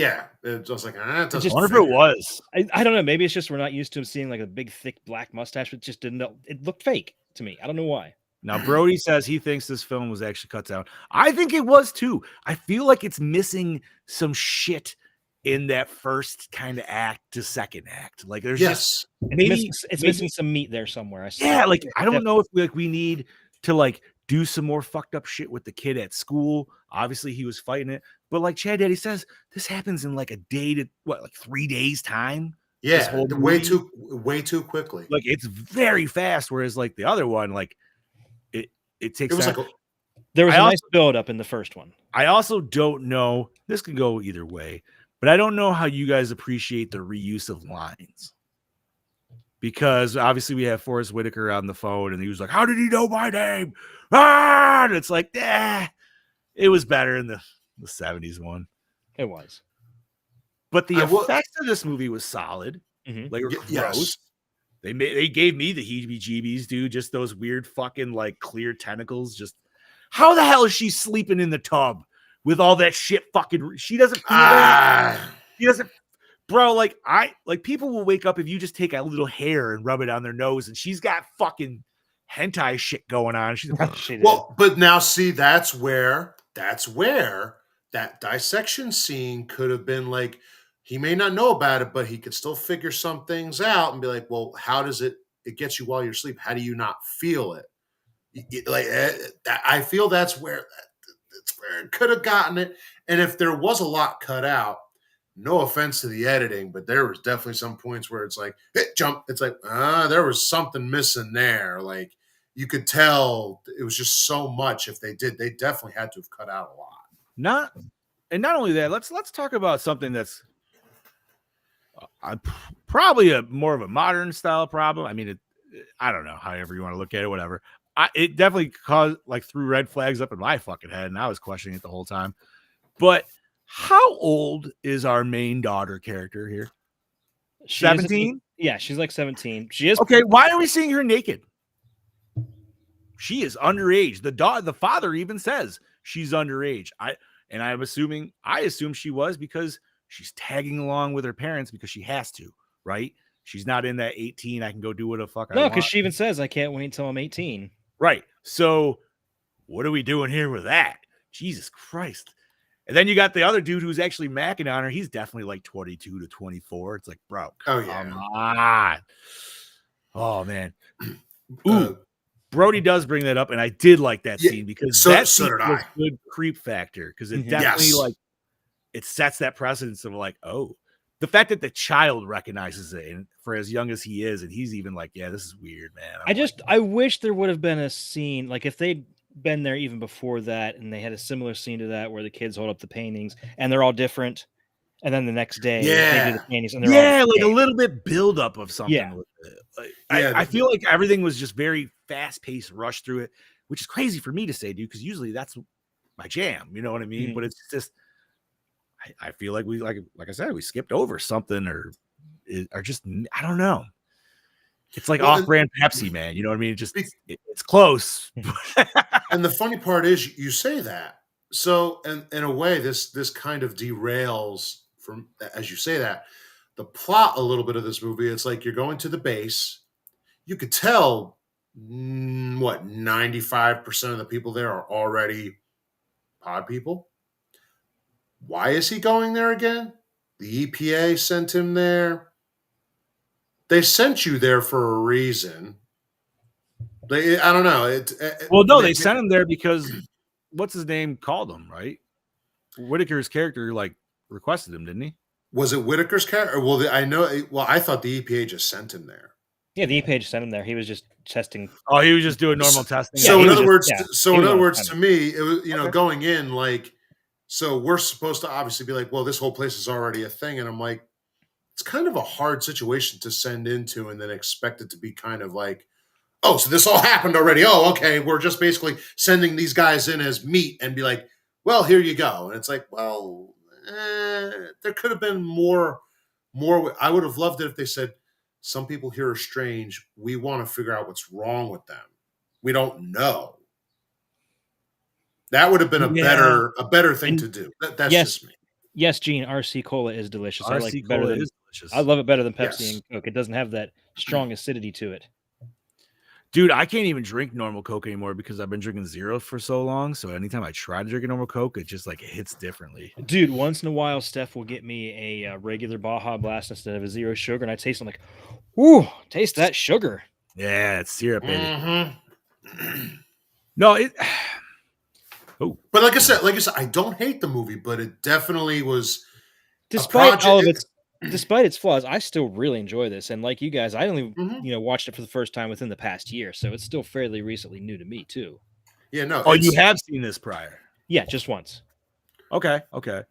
was like, it doesn't. I wonder if it was. I don't know. Maybe it's just we're not used to him seeing a big, thick black mustache. It just didn't. It looked fake to me. I don't know why. Now, Brody says he thinks this film was actually cut down. I think it was too. I feel like it's missing some shit in that first kind of act to second act. There's just maybe it's missing some meat there somewhere. I don't know if we need to do some more fucked up shit with the kid at school. Obviously, he was fighting it, but Chad Daddy says, this happens in a day to 3 days time. Yeah, way too quickly. It's very fast. Whereas the other one, it takes. There was a nice build up in the first one. I also don't know. This could go either way, but I don't know how you guys appreciate the reuse of lines. Because obviously we have Forrest Whitaker on the phone, and he was like, "How did he know my name?" And it's it was better in the 70s one. It was, but the effects of this movie was solid. Yes. They gave me the heebie-jeebies, dude. Just those weird fucking clear tentacles. Just how the hell is she sleeping in the tub with all that shit? Fucking, she doesn't feel that. She doesn't, bro. People will wake up if you just take a little hair and rub it on their nose, and she's got fucking hentai shit going on. She's but now see, that's where that dissection scene could have been he may not know about it, but he could still figure some things out and be like, well, how does it gets you while you're asleep? How do you not feel it? I feel that's where it could have gotten it. And if there was a lot cut out, no offense to the editing, but there was definitely some points where it's hit, jump. It's there was something missing there. You could tell it was just so much. If they did, they definitely had to have cut out a lot. and not only that, let's talk about something that's probably a more of a modern style problem. I mean, I don't know, however you want to look at it, whatever. It definitely caused threw red flags up in my fucking head, and I was questioning it the whole time. But how old is our main daughter character here? 17? Yeah, she's like 17. She is okay. Why are we seeing her naked? She is underage. The father even says she's underage. I assume she was because she's tagging along with her parents because she has to, right? She's not in that 18. I can go do what the fuck I want. No, because she even says I can't wait until I'm 18. Right. So what are we doing here with that? Jesus Christ. And then you got the other dude who's actually macking on her. He's definitely like 22 to 24. It's like, bro, come on. Oh man. Ooh. Brody does bring that up, and I did like that scene because that scene was a good creep factor because it definitely it sets that precedence of like, oh, the fact that the child recognizes it, and for as young as he is, and he's even like, yeah, this is weird, man. I wish there would have been a scene like if they'd been there even before that, and they had a similar scene to that where the kids hold up the paintings and they're all different, and then the next day they do the paintings and they're all like a little bit buildup of something. Yeah. With it. I feel like everything was just very fast paced, rushed through it, which is crazy for me to say, dude, because usually that's my jam. You know what I mean? Mm-hmm. But it's just, I feel like we like I said, we skipped over something or just I don't know. It's like off-brand Pepsi, man. You know what I mean? It's close. And the funny part is, you say that. So, in a way, this kind of derails from, as you say that, the plot a little bit of this movie. It's like you're going to the base. You could tell, 95% of the people there are already pod people. Why is he going there again? The EPA sent him there. They sent you there for a reason. I don't know. They sent him there because what's his name called him, right? Whitaker's character requested him, didn't he? Was it Whitaker's character? Well, I thought the EPA just sent him there. Yeah, the EPA just sent him there. He was just testing. Oh, he was just doing normal testing. So in other words, to me, it was going in like. So we're supposed to obviously be like, well, this whole place is already a thing, and I'm like, it's kind of a hard situation to send into, and then expect it to be kind of like, oh, so this all happened already. Oh, okay, we're just basically sending these guys in as meat, and be like, well, here you go, and it's like, well. There could have been more. I would have loved it if they said, some people here are strange. We want to figure out what's wrong with them. We don't know. That would have been a better thing to do. That's just me. Yes, Gene, RC Cola is delicious. RC Cola is delicious. I love it better than Pepsi and Coke. It doesn't have that strong acidity to it. Dude, I can't even drink normal Coke anymore because I've been drinking Zero for so long. So anytime I try to drink a normal Coke, it just it hits differently. Dude, once in a while, Steph will get me a regular Baja Blast instead of a zero sugar, and I taste it. I'm like, ooh, taste that sugar. Yeah, it's syrup, baby. Mm-hmm. No, but like I said, I don't hate the movie, but it definitely was. Despite all of despite its flaws, I still really enjoy this. And like you guys, I only watched it for the first time within the past year, so it's still fairly recently new to me too. Yeah, no. Oh, you have seen this prior? Yeah, just once. Okay. Yeah,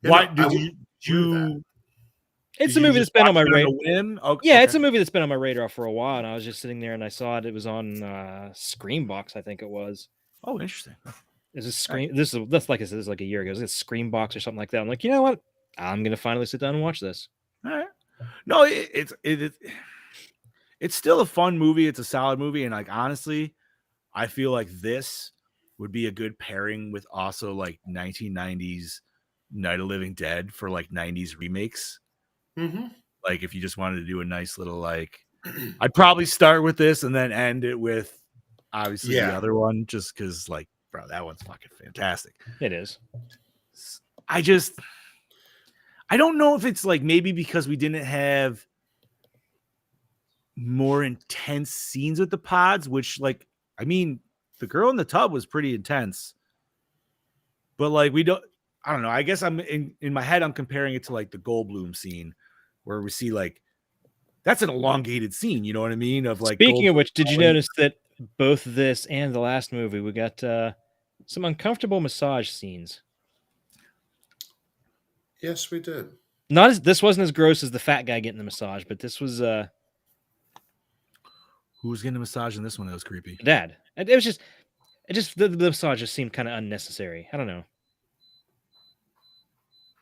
why did you? It's a movie that's been on my radar. Okay. Yeah, it's a movie that's been on my radar for a while, and I was just sitting there and I saw it. It was on Screambox, I think it was. Oh, interesting. This is like I said, this is like a year ago. It was a Screambox or something like that. I'm like, you know what? I'm gonna finally sit down and watch this. All right. No, it's still a fun movie. It's a solid movie, and honestly, I feel like this would be a good pairing with also 1990s Night of Living Dead for 90s remakes. Mm-hmm. If you just wanted to do a nice little I'd probably start with this and then end it with obviously the other one, just because bro, that one's fucking fantastic. It is. I don't know if it's maybe because we didn't have more intense scenes with the pods, which I mean, the girl in the tub was pretty intense, but I don't know. I guess I'm in my head, I'm comparing it to the Goldblum scene where we see that's an elongated scene. You know what I mean? Of speaking of which, did you notice that both this and the last movie, we got some uncomfortable massage scenes? Yes, we did. This wasn't as gross as the fat guy getting the massage, but this was Who was getting a massage in this one? That was creepy. Dad. It was just the massage just seemed kind of unnecessary. I don't know.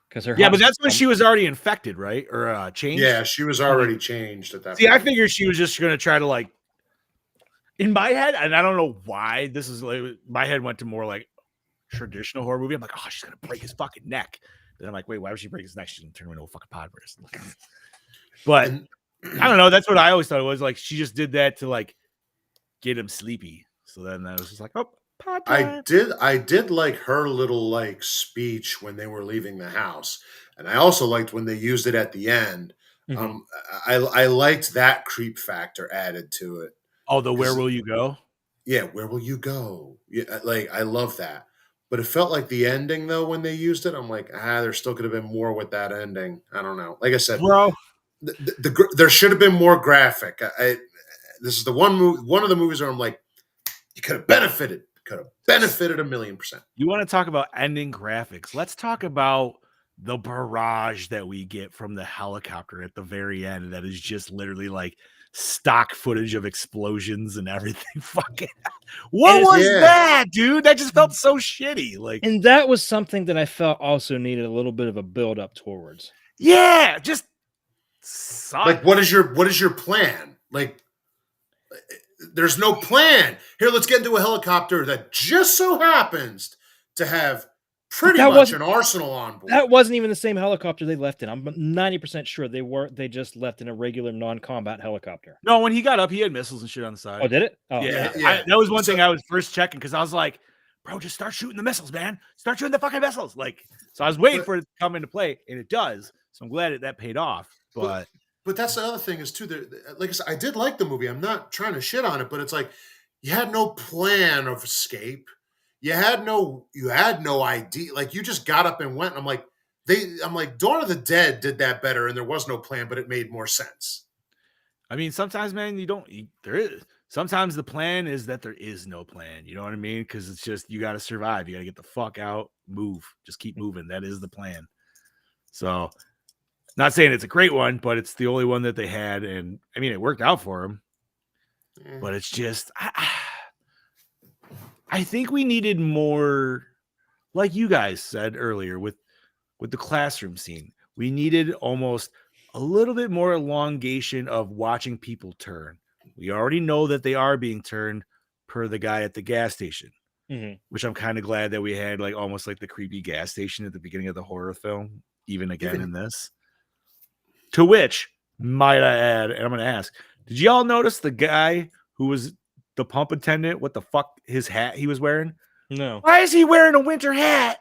Because her Yeah, but that's when she was already infected, right? Or changed? Yeah, she was already changed at that See, point. I figured she was just going to try to like, in my head, and I don't know why this is like, my head went to more like traditional horror movie. I'm like, oh, she's going to break his fucking neck. Then I'm like, wait, why would she break his neck? She's going to turn him into a fucking pod person. But And- I don't know. That's what I always thought it was. Like, she just did that to like get him sleepy. So then I was just like, oh, pod time. I did like her little like speech when they were leaving the house, and I also liked when they used it at the end. Mhm. I liked that creep factor added to it. Oh, the where will you go? Yeah, where will you go? Yeah, like I love that. But it felt like the ending though when they used it. I'm like, there still could have been more with that ending. I don't know. Like I said, Bro, there should have been more graphic. This is the one of the movies where I'm like, you could have benefited. Could have benefited 1,000,000%. you want to talk about ending graphics? Let's talk about the barrage that we get from the helicopter at the very end. That is just literally like stock footage of explosions and everything. Fucking, what And was yeah. that, dude? That just felt so shitty. Like, And that was something that I felt also needed a little bit of a build up towards. yeah, just sucked. Like, what is your plan? Like, there's no plan. Here, let's get into a helicopter that just so happens to have pretty That much wasn't- an arsenal on board. That wasn't even the same helicopter they left in. I'm 90% sure they weren't. They just left in a regular non-combat helicopter. No, when he got up, he had missiles and shit on the side. Oh, did it? Oh, Yeah, Yeah. that was one So- thing I was first checking because I was like, bro, just start shooting the missiles, man. Start shooting the fucking missiles. Like, so I was waiting for it to come into play, and it does. So I'm glad that paid off. But But that's the other thing is too. Like I said, I did like the movie. I'm not trying to shit on it, but it's like you had no plan of escape. You had no idea. Like you just got up and went. And I'm like, Dawn of the Dead did that better, and there was no plan, but it made more sense. I mean, sometimes, man, there is. Sometimes the plan is that there is no plan. You know what I mean? Because it's just you got to survive. You got to get the fuck out, move, just keep moving. That is the plan. So, not saying it's a great one, but it's the only one that they had, and I mean, it worked out for them. But it's just, I think we needed more, like you guys said earlier, with the classroom scene. We needed almost a little bit more elongation of watching people turn. We already know that they are being turned per the guy at the gas station, which I'm kind of glad that we had like almost like the creepy gas station at the beginning of the horror film, even in this. To which, might I add, and I'm going to ask, did y'all notice the guy who was the pump attendant, what the fuck his hat he was wearing? No. Why is he wearing a winter hat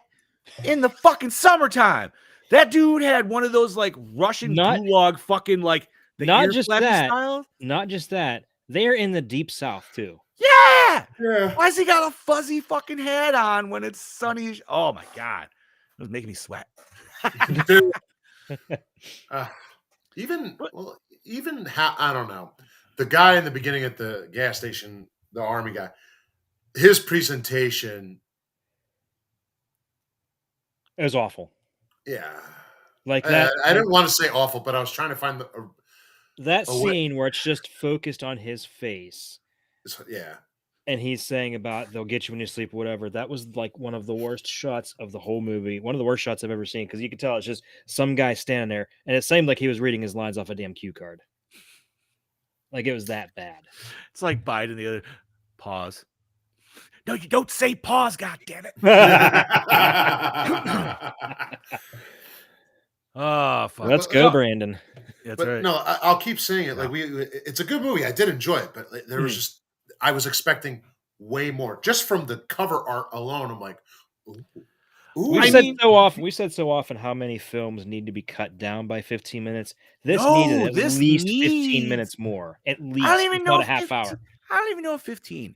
in the fucking summertime? That dude had one of those like Russian gulag fucking like the not ear just flappy that. style. Not just that. They're in the deep south too. Yeah. Yeah. Why's he got a fuzzy fucking hat on when it's sunny? Oh my god. It was making me sweat. Even how I don't know. The guy in the beginning at the gas station, the army guy, his presentation, It was awful. yeah. Like that. I didn't want to say awful, but I was trying to find that Oh, wait. scene where it's just focused on his face yeah. and he's saying about they'll get you when you sleep or whatever. That was like one of the worst shots of the whole movie. One of the worst shots I've ever seen because you could tell it's just some guy standing there and it seemed like he was reading his lines off a damn cue card. Like it was that bad. It's like Biden the other pause. No, you don't say pause, god damn it. Oh fuck. Let's go, Brandon. That's But right. no, I'll keep saying it. Like it's a good movie. I did enjoy it, but there was just I was expecting way more just from the cover art alone. I'm like, ooh. We said so often how many films need to be cut down by 15 minutes. This needed at least 15 minutes more. At least I don't even know a half hour. I don't even know if 15.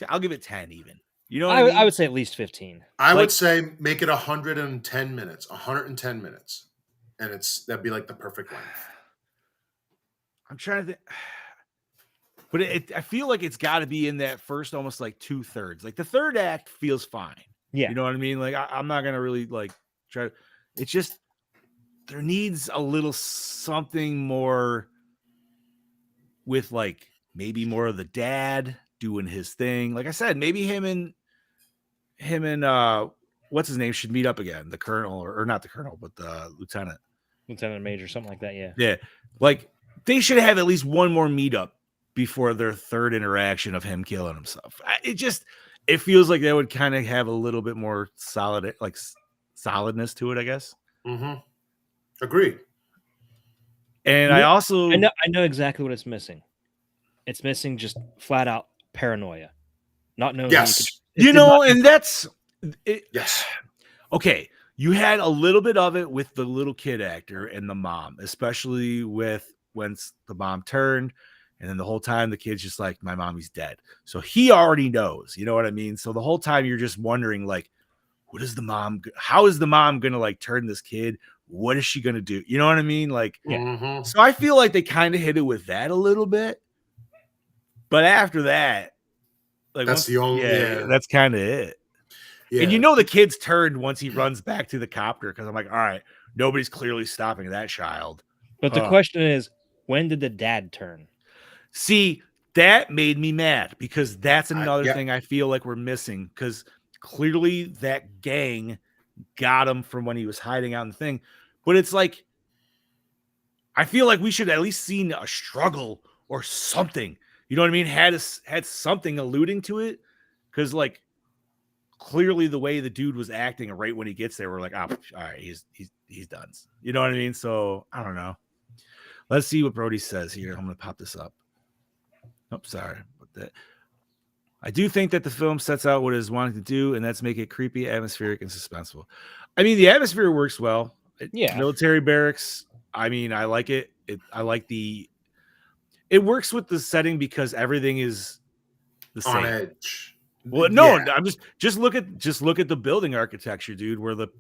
I'll give it 10 even. You know what I mean? I would say at least 15. I would say make it 110 minutes. 110 minutes. And that'd be like the perfect length. I'm trying to think. But I feel like it's got to be in that first almost like 2/3. Like the third act feels fine. Yeah. You know what I mean? Like I'm not going to really like try. It's just there needs a little something more with like maybe more of the dad doing his thing. Like I said, maybe him and what's his name should meet up again. The colonel or not the colonel, but the lieutenant major, something like that. Yeah. Yeah. Like they should have at least one more meetup before their third interaction of him killing himself. It feels like they would kind of have a little bit more solidness to it, I guess. Mm-hmm. Agreed. And I also I know exactly what it's missing. It's missing just flat out paranoia, not knowing. Yes. And that's it. Yes. Okay, you had a little bit of it with the little kid actor and the mom, especially with when the mom turned, and then the whole time the kid's just like, my mommy's dead. So he already knows, you know what I mean? So the whole time you're just wondering, like, how is the mom going to like turn this kid? What is she going to do? You know what I mean? Like, Mm-hmm. So I feel like they kind of hit it with that a little bit. But after that, like that's the only, that's kind of it. Yeah. And the kid's turned once he runs back to the copter because I'm like, all right, nobody's clearly stopping that child. But the question is, when did the dad turn? See, that made me mad because that's another thing I feel like we're missing because clearly that gang got him from when he was hiding out in the thing. But it's like, I feel like we should at least seen a struggle or something. You know what I mean? Had something alluding to it because like, clearly the way the dude was acting right when he gets there, we're like, oh, all right, he's done. You know what I mean? So I don't know. Let's see what Brody says here. I'm gonna pop this up. Oh, sorry. I do think that the film sets out what it is wanting to do, and that's make it creepy, atmospheric, and suspenseful. I mean, the atmosphere works well. Military barracks. I mean, I like it. It works with the setting because everything is the same. On edge. Well, no, I'm just look at the building architecture, dude. Where the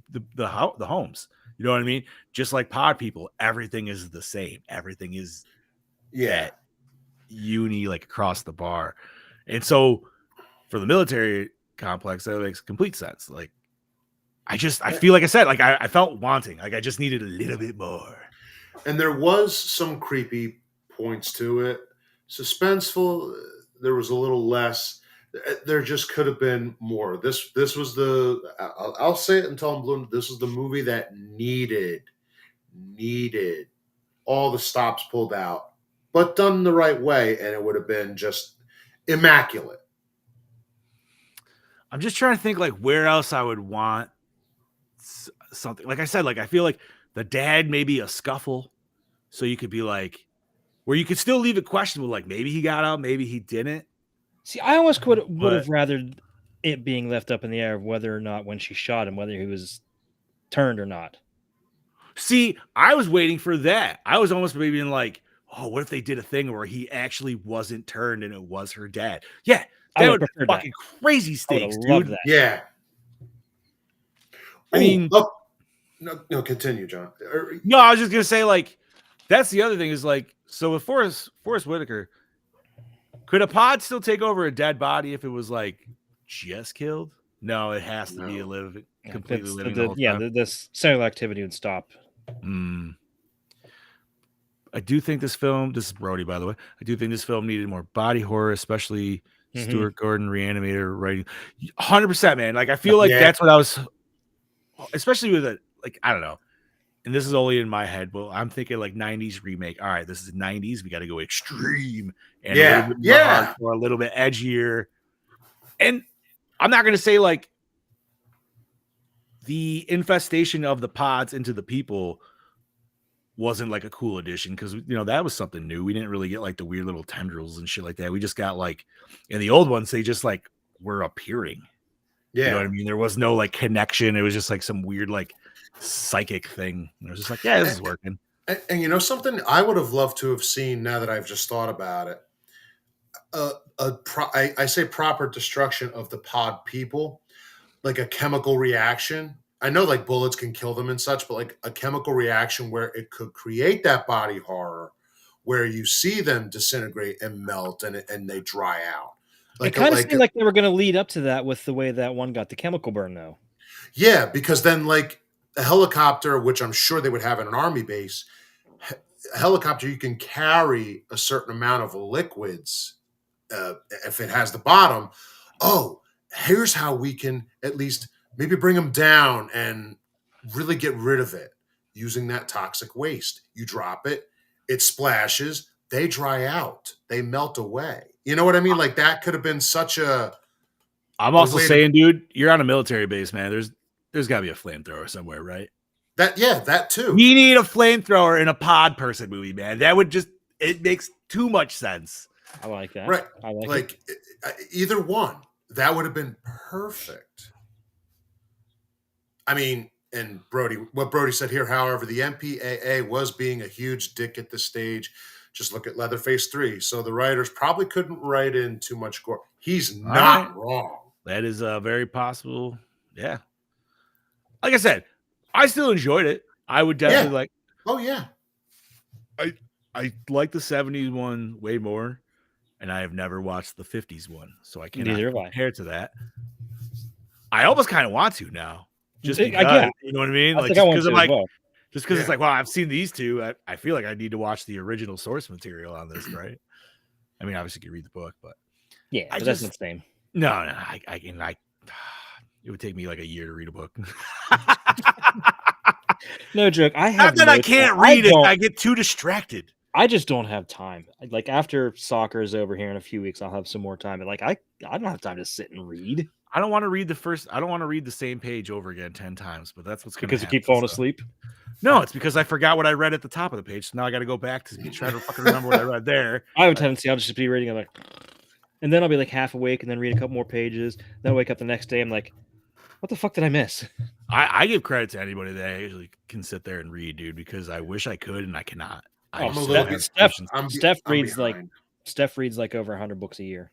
homes, you know what I mean? Just like Pod People, everything is the same. Everything is that uni like across the bar, and so for the military complex, that makes complete sense. Like, I feel like I said, like I felt wanting, like I just needed a little bit more. And there was some creepy points to it, suspenseful. There was a little less. There just could have been more. This was I'll say it until I'm blue. This was the movie that needed all the stops pulled out, but done the right way, and it would have been just immaculate. I'm just trying to think like where else I would want something. Like I said, like I feel like the dad maybe a scuffle, so you could be like, where you could still leave it questionable, like maybe he got out, maybe he didn't. See, I almost would have rather it being left up in the air of whether or not when she shot him, whether he was turned or not. See, I was waiting for that. I was almost maybe like, oh, what if they did a thing where he actually wasn't turned and it was her dad? Yeah, that would be fucking crazy stakes, dude. That. Yeah. I mean, no, continue, John. No, I was just gonna say, like, that's the other thing is like, so with Forrest Whitaker, could a pod still take over a dead body if it was like just killed? No, it has to be completely living. The cellular activity would stop. I do think this film, this is Brody, by the way, I do think this film needed more body horror, especially Stuart Gordon, Reanimator writing. 100%, man. Like, I feel like that's what I was, especially with it, like, I don't know. And this is only in my head, but I'm thinking like 90s remake. All right, this is 90s. We got to go extreme and a little bit more hardcore, a little bit edgier. And I'm not going to say like the infestation of the pods into the people wasn't like a cool addition because, you know, that was something new. We didn't really get like the weird little tendrils and shit like that. We just got like in the old ones, they just like were appearing. Yeah. You know what I mean? There was no like connection. It was just like some weird like psychic thing. It was just like, yeah, this is working. And you know something I would have loved to have seen now that I've just thought about it. I say proper destruction of the pod people, like a chemical reaction. I know like bullets can kill them and such, but like a chemical reaction where it could create that body horror where you see them disintegrate and melt and they dry out. Like, it kind of seemed like they were going to lead up to that with the way that one got the chemical burn, though. Yeah, because then like a helicopter, which I'm sure they would have in an army base, a helicopter, you can carry a certain amount of liquids if it has the bottom. Oh, here's how we can at least maybe bring them down and really get rid of it using that toxic waste. You drop it, it splashes, they dry out, they melt away. You know what I mean? Like that could have been such a. I'm also saying, dude, you're on a military base, man. There's got to be a flamethrower somewhere, right? That too. We need a flamethrower in a pod person movie, man. That would it makes too much sense. I like that. Right. I like it. Either one. That would have been perfect. I mean, and what Brody said here, however, the MPAA was being a huge dick at this stage. Just look at Leatherface 3. So the writers probably couldn't write in too much gore. He's not wrong. That is very possible. Yeah. Like I said, I still enjoyed it. I would definitely like. Oh, yeah. I like the 70s one way more, and I have never watched the 50s one, so I cannot compare to that. I almost kind of want to now. Just because, you know what I mean? Like, just because it's like, well, I've seen these two. I feel like I need to watch the original source material on this, right? I mean, obviously, you can read the book, but but that's not the same. No, I it would take me like a year to read a book. No joke. Not that I can't read it. I get too distracted. I just don't have time. Like after soccer is over here in a few weeks, I'll have some more time. But like I don't have time to sit and read. I don't want to read I don't want to read the same page over again 10 times, but that's what's going to happen. Because you keep falling asleep? No, it's because I forgot what I read at the top of the page. So now I got to go back to try to fucking remember what I read there. I have a tendency, I'll just be reading. I'm like, and then I'll be like half awake and then read a couple more pages. Then I wake up the next day. I'm like, what the fuck did I miss? I give credit to anybody that actually can sit there and read, dude, because I wish I could and I cannot. Steph reads like over 100 books a year.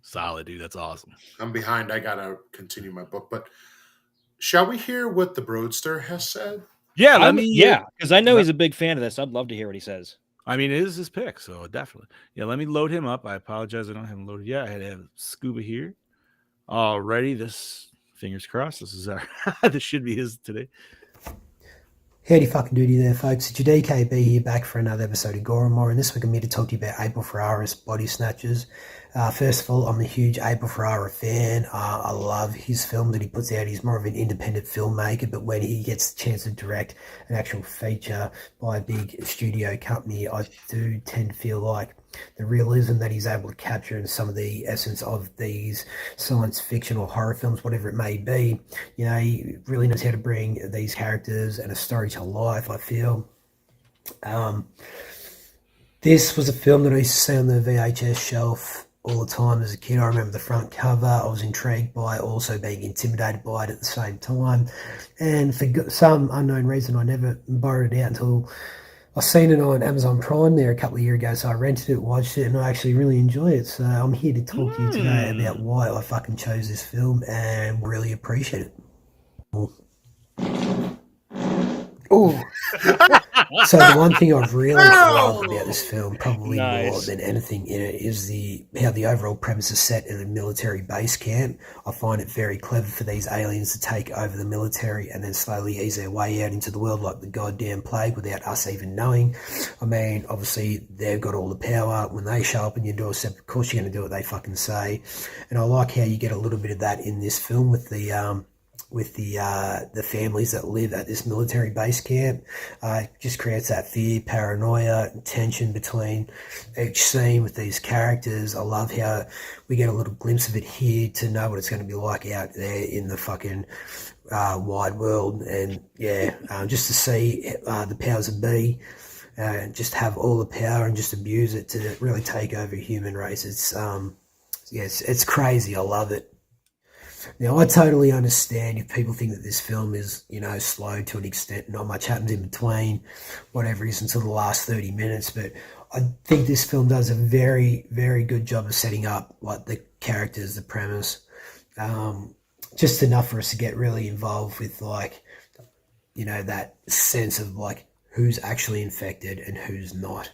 Solid, dude. That's awesome. I'm behind. I gotta continue my book. But shall we hear what the Broadster has said? Yeah, because I know he's a big fan of this. I'd love to hear what he says. I mean, it is his pick, so definitely. Yeah, let me load him up. I apologize, I don't have him loaded yet. I had to have Scuba here. Alrighty, this fingers crossed. This is this should be his today. Howdy fucking doody there, folks. It's your DKB here, back for another episode of Gore, and this week I'm here to talk to you about April Ferrara's Body Snatchers. First of all, I'm a huge April Ferrara fan. I love his film that he puts out. He's more of an independent filmmaker, but when he gets the chance to direct an actual feature by a big studio company, I do tend to feel like the realism that he's able to capture in some of the essence of these science fiction or horror films, whatever it may be, you know, he really knows how to bring these characters and a story to life, I feel. This was a film that I used to see on the VHS shelf all the time as a kid. I remember the front cover. I was intrigued by it, also being intimidated by it at the same time. And for some unknown reason, I never borrowed it out until I seen it on Amazon Prime there a couple of years ago. So I rented it, watched it, and I actually really enjoy it. So I'm here to talk to you today about why I fucking chose this film and really appreciate it. Oh. So the one thing I've really loved about this film, probably more than anything in it, is how the overall premise is set in a military base camp. I find it very clever for these aliens to take over the military and then slowly ease their way out into the world like the goddamn plague without us even knowing. I mean, obviously they've got all the power. When they show up on your doorstep, of course you're going to do what they fucking say. And I like how you get a little bit of that in this film with the families that live at this military base camp. It just creates that fear, paranoia, and tension between each scene with these characters. I love how we get a little glimpse of it here to know what it's going to be like out there in the fucking wide world. And just to see the powers that be just have all the power and just abuse it to really take over human race. It's crazy. I love it. Now, I totally understand if people think that this film is, you know, slow to an extent, not much happens in between, whatever it is, until the last 30 minutes. But I think this film does a very, very good job of setting up, like, the characters, the premise, just enough for us to get really involved with, like, you know, that sense of, like, who's actually infected and who's not.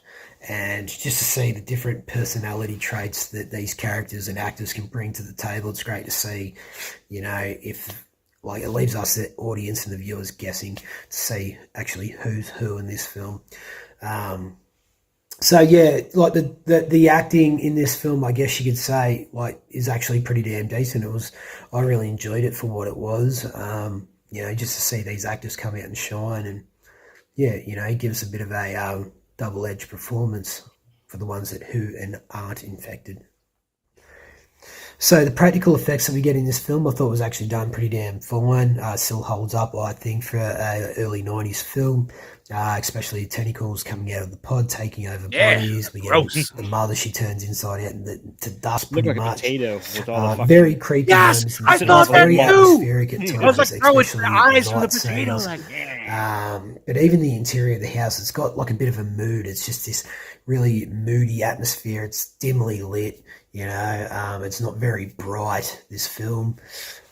And just to see the different personality traits that these characters and actors can bring to the table, it's great to see, you know, if like it leaves us, the audience and the viewers, guessing to see actually who's who in this film. So yeah, like the acting in this film, I guess you could say, like, is actually pretty damn decent. I really enjoyed it for what it was. Just to see these actors come out and shine, and yeah, it gives a bit of a double-edged performance for the ones who aren't infected. So the practical effects that we get in this film, I thought was actually done pretty damn fine. Still holds up, I think, for an early 90s film, especially tentacles coming out of the pod, taking over bodies. We get the mother, she turns inside out to dust pretty Look like much. a potato with all the fucking... Very creepy. Yes, I thought that very too. atmospheric at times, I was like, bro, it's the especially eyes the from the night potato. scenes. Like, yeah. But even the interior of the house, it's got like a bit of a mood. It's just this really moody atmosphere. It's dimly lit, it's not very bright, this film.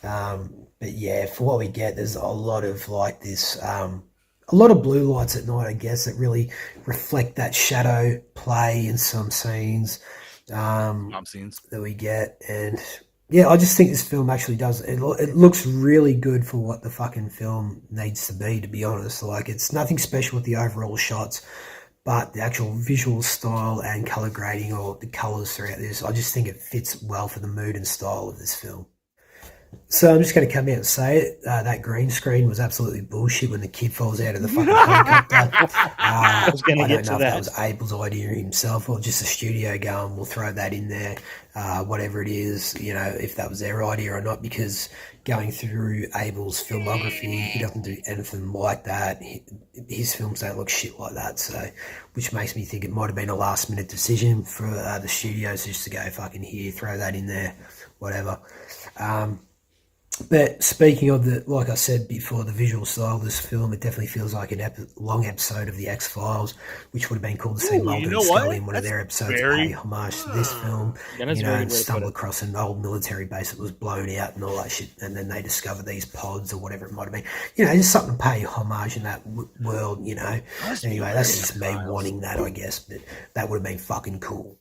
But yeah, for what we get, there's a lot of like this, a lot of blue lights at night, I guess, that really reflect that shadow play in some scenes that we get. And yeah, I just think this film actually does, it looks really good for what the fucking film needs to be honest. Like, it's nothing special with the overall shots, but the actual visual style and color grading, or the colors throughout this, I just think it fits well for the mood and style of this film. So I'm just going to come out and say it. That green screen was absolutely bullshit when the kid falls out of the fucking helicopter. I don't know if that was Abel's idea himself or just the studio going, we'll throw that in there, whatever it is, if that was their idea or not, because going through Abel's filmography, he doesn't do anything like that. His films don't look shit like that, so which makes me think it might have been a last-minute decision for the studios just to go, fucking here, throw that in there, whatever. But speaking of like I said before, the visual style of this film, it definitely feels like a long episode of The X-Files, which would have been cool to see Mulder and Scully in one of their episodes pay homage to this film, and stumble across an old military base that was blown out and all that shit, and then they discover these pods or whatever it might have been. Just something to pay homage in that world, Anyway, that's just me wanting that, I guess, but that would have been fucking cool.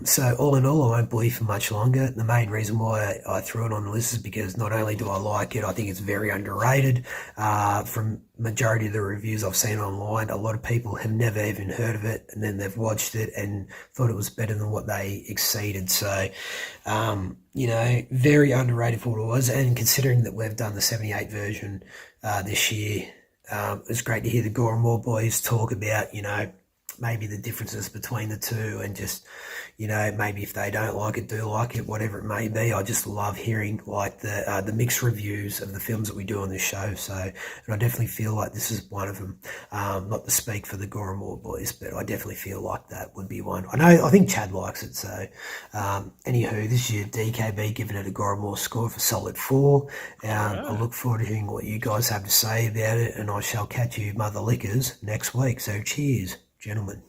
So all in all, I won't bore you for much longer. The main reason why I threw it on the list is because not only do I like it, I think it's very underrated. From majority of the reviews I've seen online, a lot of people have never even heard of it, and then they've watched it and thought it was better than what they exceeded. So, very underrated for what it was. And considering that we've done the 78 version this year, it's great to hear the Gore and More boys talk about, maybe the differences between the two, and just, maybe if they don't like it, do like it, whatever it may be. I just love hearing like the mixed reviews of the films that we do on this show. So, and I definitely feel like this is one of them. Not to speak for the Gore and More boys, but I definitely feel like that would be one. I think Chad likes it. So, anywho, this is your DKB giving it a Gore and More score for solid 4. I look forward to hearing what you guys have to say about it, and I shall catch you mother lickers next week. So, cheers, gentlemen.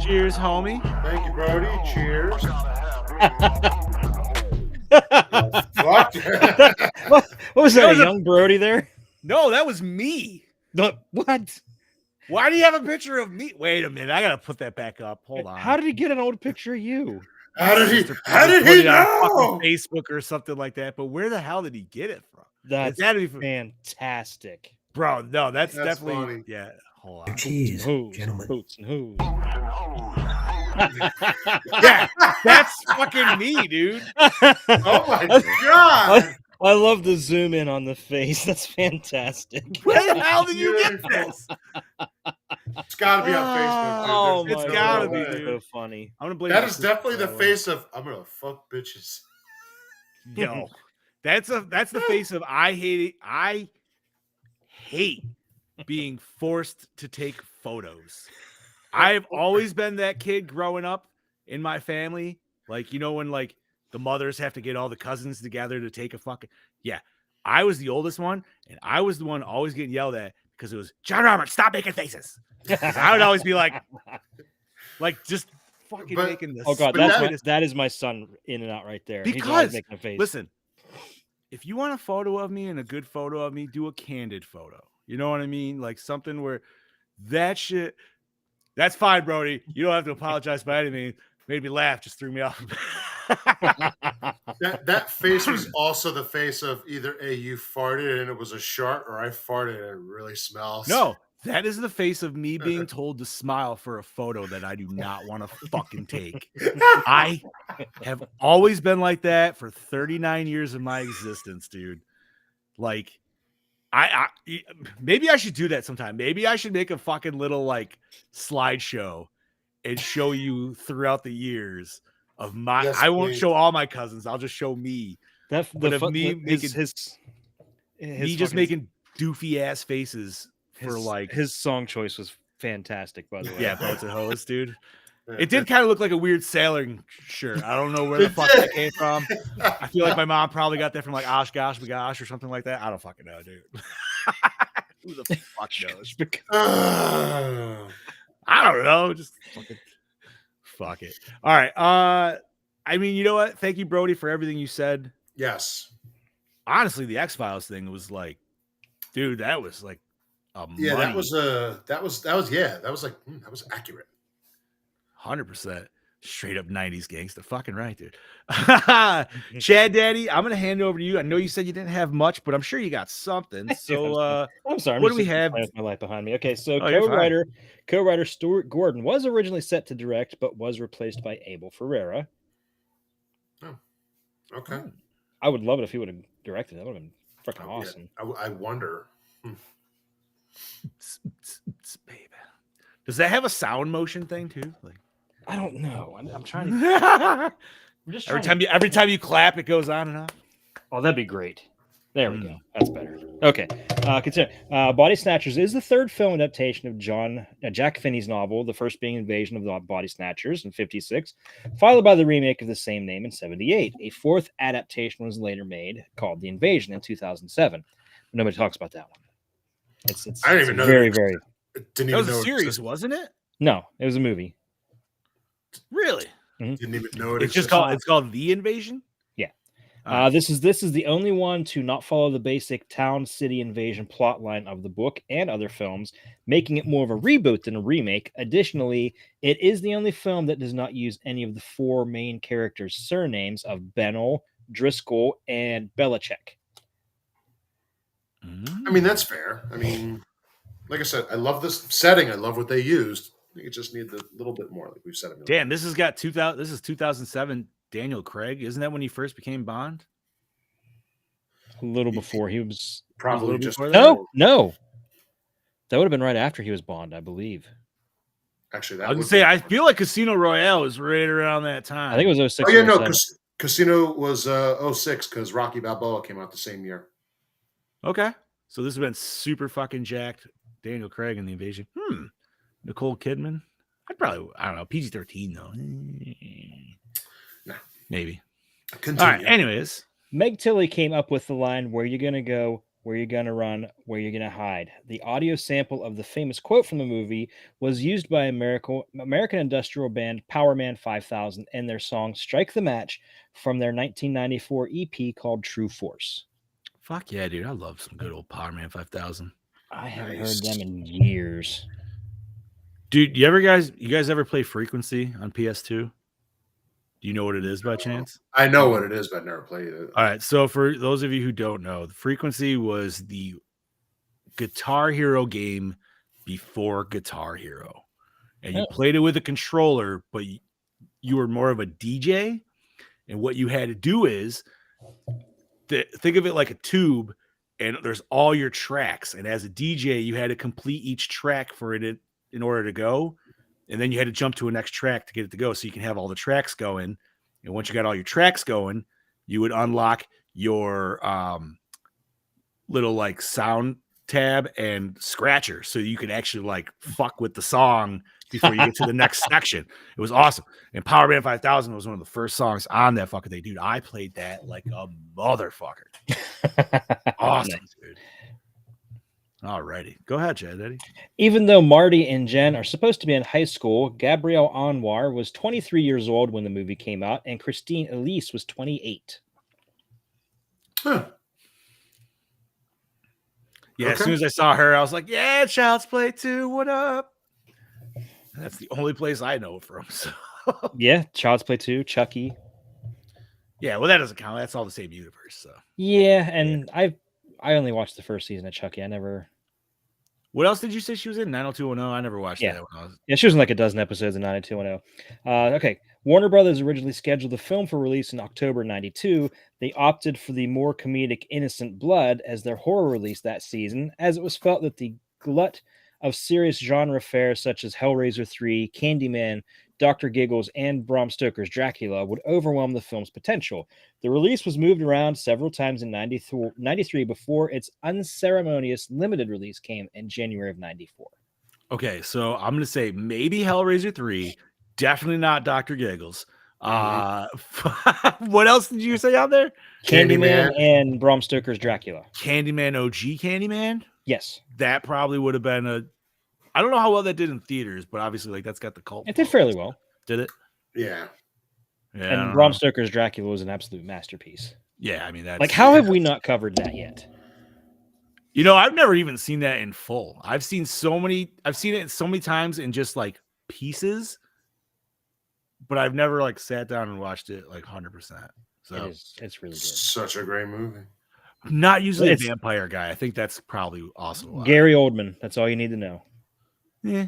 Cheers, homie. Thank you, Brody. Cheers. What was that? A young Brody there? No, that was me. What? Why do you have a picture of me? Wait a minute. I got to put that back up. Hold on. How did he get an old picture of you? How did he put know? On Facebook or something like that. But where the hell did he get it from? That's fantastic. Bro, no, that's definitely funny. Yeah. Hold on. Cheers, gentlemen. Boots and who's. Yeah, that's fucking me, dude. Oh my god! I love the zoom in on the face. That's fantastic. Where the hell did you get this? It's got to be on Facebook, dude. Oh, There's it's no gotta way. be, dude. So funny. I'm gonna blame That is definitely the face of I'm gonna fuck bitches. Yo, that's the face of I hate being forced to take photos. I've always been that kid growing up in my family. Like, when like the mothers have to get all the cousins together to take a fucking, yeah. I was the oldest one, and I was the one always getting yelled at because it was, John Robert, stop making faces. I would always be like just fucking making this. Oh god, that is my son in and out right there. Because making a face. Listen, if you want a photo of me and a good photo of me, do a candid photo. You know what I mean? Like something where that shit. That's fine, Brody. You don't have to apologize by any means. Made me laugh, just threw me off. That face was also the face of either you farted and it was a shart, or I farted and it really smells. No, that is the face of me being told to smile for a photo that I do not want to fucking take. I have always been like that for 39 years of my existence, dude. Like, I maybe I should do that sometime. Maybe I should make a fucking little like slideshow and show you throughout the years of my. Yes, I won't please. show all my cousins. I'll just show me. That But the of fu- me the- making his me just fucking- making doofy ass faces for his, like his song choice was fantastic, by the way. yeah, boats and hoes, dude. Yeah, It did kind of look like a weird sailoring shirt. I don't know where the fuck that came from. I feel like my mom probably got that from like Osh Gosh Bagosh or something like that. I don't fucking know, dude. Who the fuck knows? I don't know. Just fucking fuck it. All right. I mean, you know what? Thank you, Brody, for everything you said. Yes. Honestly, the X-Files thing was like, dude, that was like Yeah, money. that was that was like that was accurate. 100% straight up 90s gangster. Fucking right, dude. Chad Daddy, I'm gonna hand it over to you. I know you said you didn't have much, but I'm sure you got something. So I'm sorry. I'm what just do we sitting have? with my life behind me. Okay, so Oh, you're fine. co-writer Stuart Gordon was originally set to direct, but was replaced by Abel Ferreira. Okay. I would love it if he would have directed. That would have been freaking Oh, yeah. awesome. I wonder. Baby. Does that have a sound motion thing too? Like I don't know. I'm trying to. I'm just every trying time you clap, it goes on and on. Oh, that'd be great. There we go. That's better. Okay. Continue. Body Snatchers is the third film adaptation of Jack Finney's novel, the first being Invasion of the Body Snatchers in 1956, followed by the remake of the same name in 1978. A fourth adaptation was later made called The Invasion in 2007. But nobody talks about that one. It's I didn't even know very, that very. Didn't That even was know a it series, existed. wasn't it? No, it was a movie. Really? Didn't even know it It's just existed. it's called The Invasion. Yeah. All right. This is the only one to not follow the basic town city invasion plotline of the book and other films, making it more of a reboot than a remake. Additionally, it is the only film that does not use any of the four main characters' surnames of Bennell, Driscoll, and Belichick. I mean, that's fair. I mean, like I said, I love this setting. I love what they used. I think it just needs a little bit more, like we've said. Damn, this has got 2000. This is 2007. Daniel Craig, isn't that when he first became Bond? A little before he was. Probably little just before No. That would have been right after he was Bond, I believe. actually. I That was would gonna say, be- I feel like Casino Royale was right around that time. I think it was 06. Oh yeah, or no, 07. Casino was 06 because Rocky Balboa came out the same year. Okay, so this has been super fucking jacked. Daniel Craig in The Invasion. Nicole Kidman. I don't know, PG-13 though. Nah. Maybe. Continue. All right. Anyways, Meg Tilly came up with the line, "Where you gonna go, where you gonna run, where you gonna hide." The audio sample of the famous quote from the movie was used by American industrial band Powerman 5000 in their song "Strike the Match" from their 1994 EP called True Force. fuck yeah, dude. I love some good old Power Man 5000. I haven't Nice. heard them in years. Dude, you guys ever play Frequency on PS2? Do you know what it is by chance? I know what it is, but I've never played it. All right. So for those of you who don't know, the Frequency was the Guitar Hero game before Guitar Hero. And you Oh. played it with a controller, but you were more of a DJ. And what you had to do is think of it like a tube, and there's all your tracks. And as a DJ, you had to complete each track for it in order to go. And then you had to jump to a next track to get it to go so you can have all the tracks going. And once you got all your tracks going, you would unlock your little like sound tab and scratcher so you could actually like fuck with the song before you get to the next section. It was awesome. And Power Man 5000 was one of the first songs on that fucking thing. Dude, I played that like a motherfucker. Awesome, dude. Alrighty. Go ahead, Chad Eddie. Even though Marty and Jen are supposed to be in high school, Gabrielle Anwar was 23 years old when the movie came out, and Christine Elise was 28. Huh. Yeah, as Okay. soon as I saw her, I was like, yeah, Child's Play 2, what up? And that's the only place I know it from. So Yeah, Child's Play 2, Chucky. Yeah, well, that doesn't count. That's all the same universe. So Yeah, and I only watched the first season of Chucky. I never. what else did you say she was in? 90210. I never watched Yeah. that when I was. Yeah, she was in like a dozen episodes of 90210. Okay. Warner Brothers originally scheduled the film for release in October 92. They opted for the more comedic Innocent Blood as their horror release that season, as it was felt that the glut of serious genre fare such as Hellraiser 3, Candyman, Dr. Giggles, and Bram Stoker's Dracula would overwhelm the film's potential. The release was moved around several times in 93 before its unceremonious limited release came in January of 94. Okay, so I'm gonna say maybe Hellraiser 3, definitely not Dr. Giggles. What else did you say out there? Candyman and Bram Stoker's Dracula. Candyman OG Candyman? Yes. That probably would have been I don't know how well that did in theaters, but obviously like that's got the cult. It did fairly well. Did it? Yeah. Yeah. I And don't Bram know. Stoker's Dracula was an absolute masterpiece. Yeah, I mean that's Like, how have we not covered that yet? You know, I've never even seen that in full. I've seen it so many times in just like pieces, but I've never like sat down and watched it like 100%. So It's really good. Such a great movie. I'm not usually It's- a vampire guy. I think that's probably also a lot. Gary Oldman. That's all you need to know. Yeah.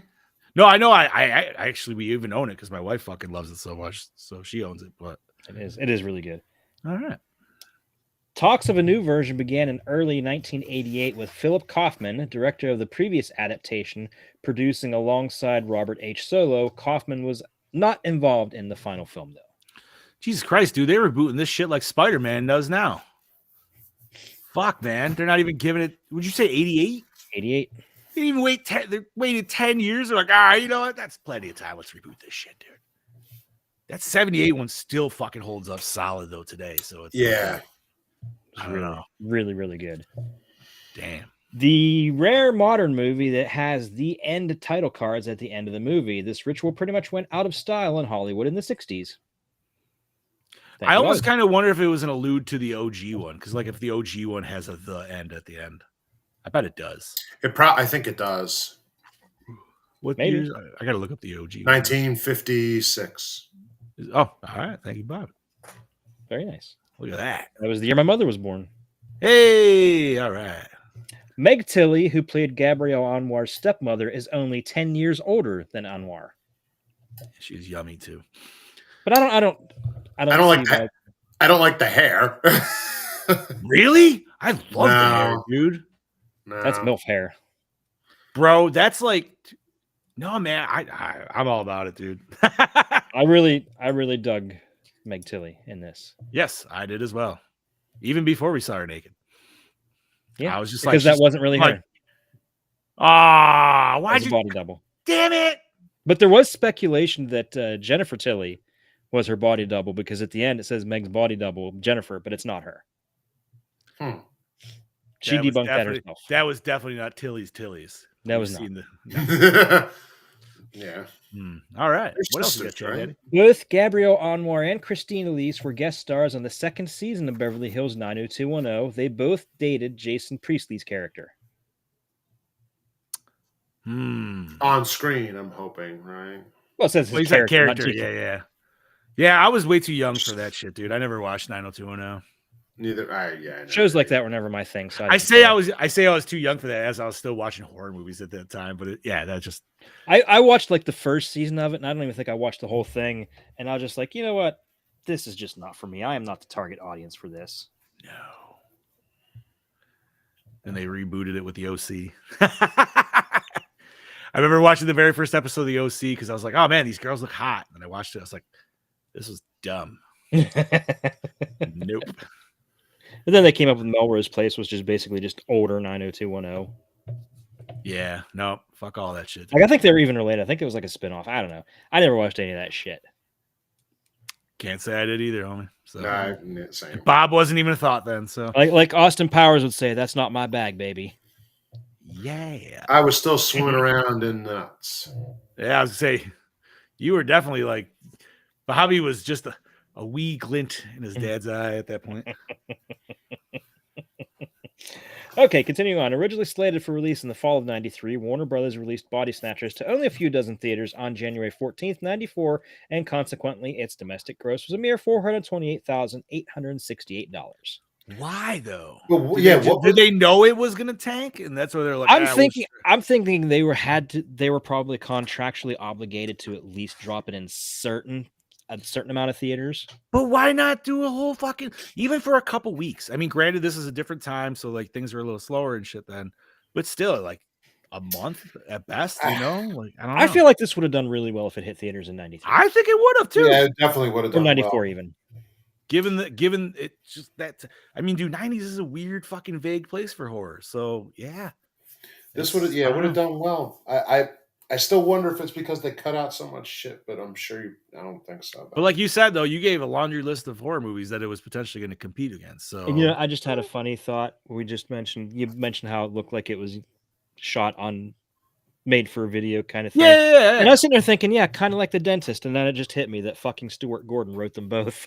No, I know. I actually we even own it because my wife fucking loves it so much, so she owns it. But It is really good. all right. Talks of a new version began in early 1988 with Philip Kaufman, director of the previous adaptation, producing alongside Robert H. Solo. Kaufman was not involved in the final film, though. Jesus Christ, dude, they're rebooting this shit like Spider-Man does now. Fuck, man, they're not even giving it. Would you say 88? 88. They didn't even wait. They waited 10 years. They're like, you know what? That's plenty of time. Let's reboot this shit, dude. That 78 one still fucking holds up solid though today. So it's I don't know. Really, really good. Damn. The rare modern movie that has the end title cards at the end of the movie. This ritual pretty much went out of style in Hollywood in the 60s. I almost kind of wonder if it was an allude to the OG one, because like if the OG one has a the end at the end, I bet it does. I think it does. What Maybe. years? I got to look up the OG. 1956. Oh, all right. Thank you, Bob. Very nice. Look at that. That was the year my mother was born. Hey, all right. Meg Tilly, who played Gabrielle Anwar's stepmother, is only 10 years older than Anwar. She's yummy too. But I don't I don't like see that. I don't like the hair. Really? I love the hair, No. dude. No. That's MILF hair. Bro, that's like no man. I'm all about it, dude. I really dug Meg Tilly in this. Yes, I did as well. Even before we saw her naked. Yeah, I was just because like, that wasn't really like, her. Ah, It why'd was a you? body double. Damn it! But there was speculation that Jennifer Tilly was her body double because at the end it says Meg's body double, Jennifer, but it's not her. She That was debunked that definitely- herself. That was definitely not Tilly's. That was We've not. seen the- Yeah. All right. They're What else you got, sisters, Chad right? Daddy? Both Gabrielle Anwar and Christine Elise were guest stars on the second season of Beverly Hills 90210. They both dated Jason Priestley's character. On screen, I'm hoping, right? Well, it says his Well, he's that character, not character. Jason. Yeah. Yeah, I was way too young for that shit, dude. I never watched 90210. Neither. I never Shows like did. that were never my thing. So I say I was too young for that as I was still watching horror movies at that time. But that just I watched like the first season of it, and I don't even think I watched the whole thing. And I was just like, you know what? This is just not for me. I am not the target audience for this. no. And they rebooted it with the OC. I remember watching the very first episode of the OC because I was like, oh man, these girls look hot. And I watched it. I was like, this was dumb. Nope. And then they came up with Melrose Place, which is basically just older 90210. Yeah, no, fuck all that shit. Like I think they were even related. I think it was like a spinoff. I don't know. I never watched any of that shit. Can't say I did either, homie. So Nah, same. Bob wasn't even a thought then. So Like Austin Powers would say, that's not my bag, baby. yeah. I was still swimming around in nuts. Yeah, I was gonna say you were definitely like Bobby was just a wee glint in his dad's eye at that point. Okay, continuing on. Originally slated for release in the fall of 93, Warner Brothers released Body Snatchers to only a few dozen theaters on January 14th, 94, and consequently, its domestic gross was a mere $428,868. Why though? Well, Did yeah, they, what did was they know it was gonna tank, and that's why they're like, I'm thinking they were probably contractually obligated to at least drop it in a certain amount of theaters. But why not do a whole fucking even for a couple weeks? I mean, granted, this is a different time, so like things are a little slower and shit then, but still, like a month at best, you know? Like I don't know. I feel like this would have done really well if it hit theaters in 93 I think it would have too. Yeah, it definitely would have or done 94 well. even. Given it just that I mean, dude, 90s is a weird fucking vague place for horror. So yeah. This would have, I would don't have know. done well. I still wonder if it's because they cut out so much shit, but I'm sure I don't think so. But like you said though, you gave a laundry list of horror movies that it was potentially going to compete against. So And, you know, I just had a funny thought. You mentioned how it looked like it was shot on made for video kind of thing. yeah. And I was sitting there thinking, yeah, kind of like The Dentist. And then it just hit me that fucking Stuart Gordon wrote them both.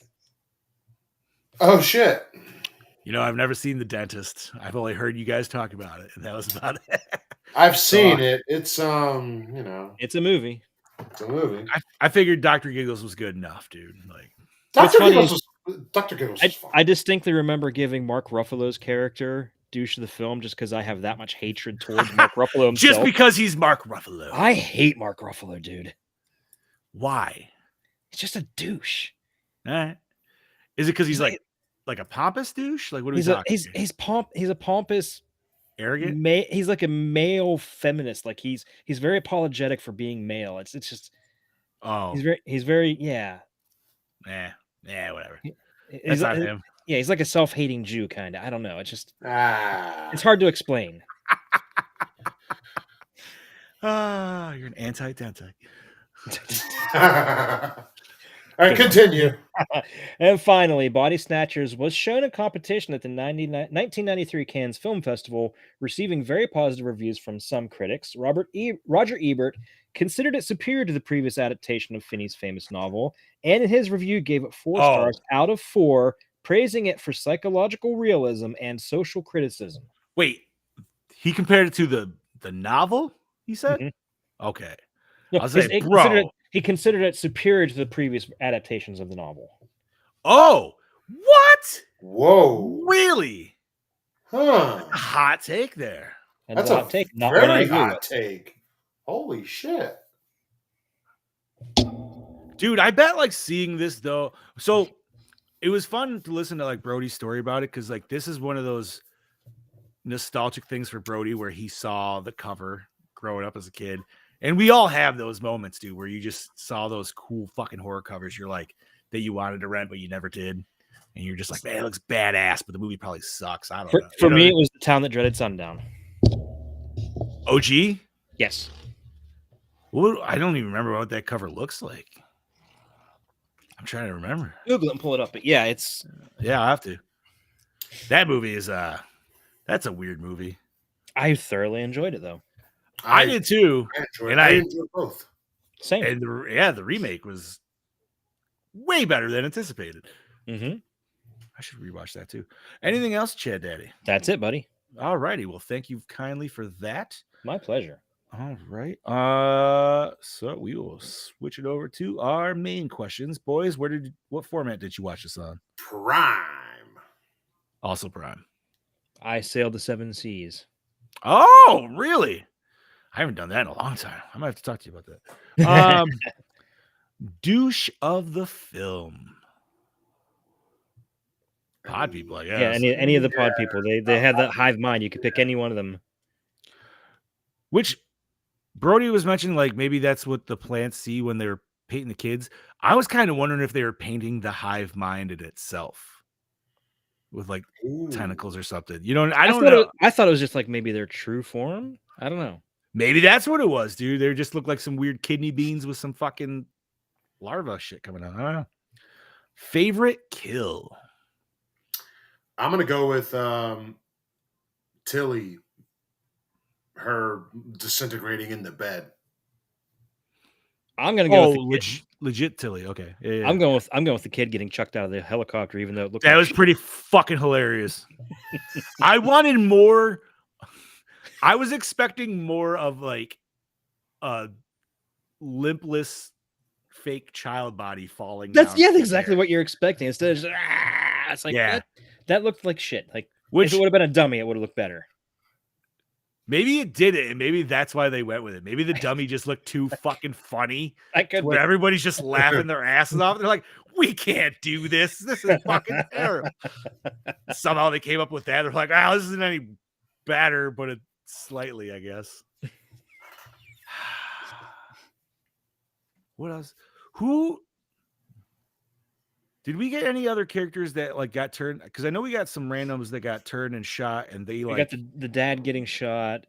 Oh shit! You know, I've never seen The Dentist. I've only heard you guys talk about it, and that was about it. I've seen it. It's you know, It's a movie. it's a movie. I figured Dr. Giggles was good enough, dude. Like What's Doctor funny Giggles is- was Doctor Giggles was fun. I distinctly remember giving Mark Ruffalo's character douche of the film just because I have that much hatred towards Mark Ruffalo himself. just because he's Mark Ruffalo. I hate Mark Ruffalo, dude. Why? He's just a douche. All right. Is it because he's like a pompous douche? Like what are we He's talking? he's a pompous, Arrogant? he's like a male feminist. Like he's very apologetic for being male. It's just Oh, he's very yeah. whatever. He's That's not him. Yeah, he's like a self-hating Jew kind of. I don't know. It's just Ah, it's hard to explain. Ah, you're an anti-dente. all right, continue. And finally, Body Snatchers was shown in competition at the 1993 Cannes Film Festival, receiving very positive reviews from some critics. Roger Ebert considered it superior to the previous adaptation of Finney's famous novel, and in his review gave it 4 stars out of 4, praising it for psychological realism and social criticism. Wait, he compared it to the novel, he said? Mhm. Okay. No, I was like, he considered it superior to the previous adaptations of the novel. Oh, what? Whoa, Really? huh? A hot take there. And That's a a hot take, not one I very agree hot with. take. Holy shit! Dude, I bet like seeing this though. So it was fun to listen to like Brody's story about it because like this is one of those nostalgic things for Brody where he saw the cover growing up as a kid. And we all have those moments, dude, where you just saw those cool fucking horror covers you're like that you wanted to rent, but you never did. And you're just like, man, it looks badass, but the movie probably sucks. I don't know. For me, it was The Town That Dreaded Sundown. OG? Yes. Well, I don't even remember what that cover looks like. I'm trying to remember. Google it and pull it up. But yeah, it's Yeah, I'll have to. That movie is that's a weird movie. I thoroughly enjoyed it though. I did too. I enjoyed both. Same. And the remake was way better than anticipated. Mm-hmm. I should rewatch that too. Anything else, Chad Daddy? That's it, buddy. All righty. Well, thank you kindly for that. My pleasure. All right. So we will switch it over to our main questions. Boys, what format did you watch this on? Prime. Also Prime. I sailed the 7 seas. Oh, really? I haven't done that in a long time. I might have to talk to you about that. Douche of the film. Pod people, I guess. Yeah, any of the pod people. They had that hive mind. You could pick any one of them. Which Brody was mentioning, like maybe that's what the plants see when they're painting the kids. I was kind of wondering if they were painting the hive mind in itself with like tentacles or something. You know, I don't know. I thought it was just like maybe their true form. I don't know. Maybe that's what it was, dude. They just look like some weird kidney beans with some fucking larva shit coming out. I don't know. Favorite kill? I'm gonna go with Tilly. Her disintegrating in the bed. I'm gonna go. Oh, legit Tilly. Okay, yeah. I'm going with the kid getting chucked out of the helicopter, even though it looked That like was pretty fucking hilarious. I wanted more. I was expecting more of like a limpless fake child body falling. That's down exactly what you're expecting. Instead of just, it's like that looked like shit. Like if it would have been a dummy, it would have looked better. Maybe it did it, and maybe that's why they went with it. Maybe the dummy just looked too fucking funny. Where everybody's just laughing their asses off. They're like, we can't do this. This is fucking terrible. Somehow they came up with that. They're like, this isn't any better, but it's slightly, I guess. What else? Who did we get any other characters that like got turned? Because I know we got some randoms that got turned and shot, and they got the dad getting shot.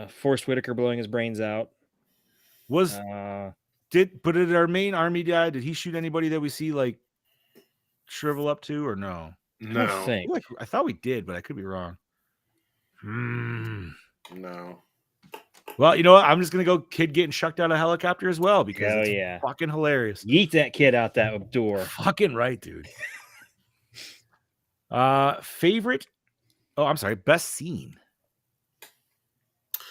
Forrest Whitaker blowing his brains out. Did our main army guy? Did he shoot anybody that we see like shrivel up to or no? No, I thought we did, but I could be wrong. No. Well, you know what? I'm just gonna go kid getting shucked out of a helicopter as well because it's fucking hilarious. Yeet that kid out that door. Fucking right, dude. Favorite? Oh, I'm sorry. Best scene.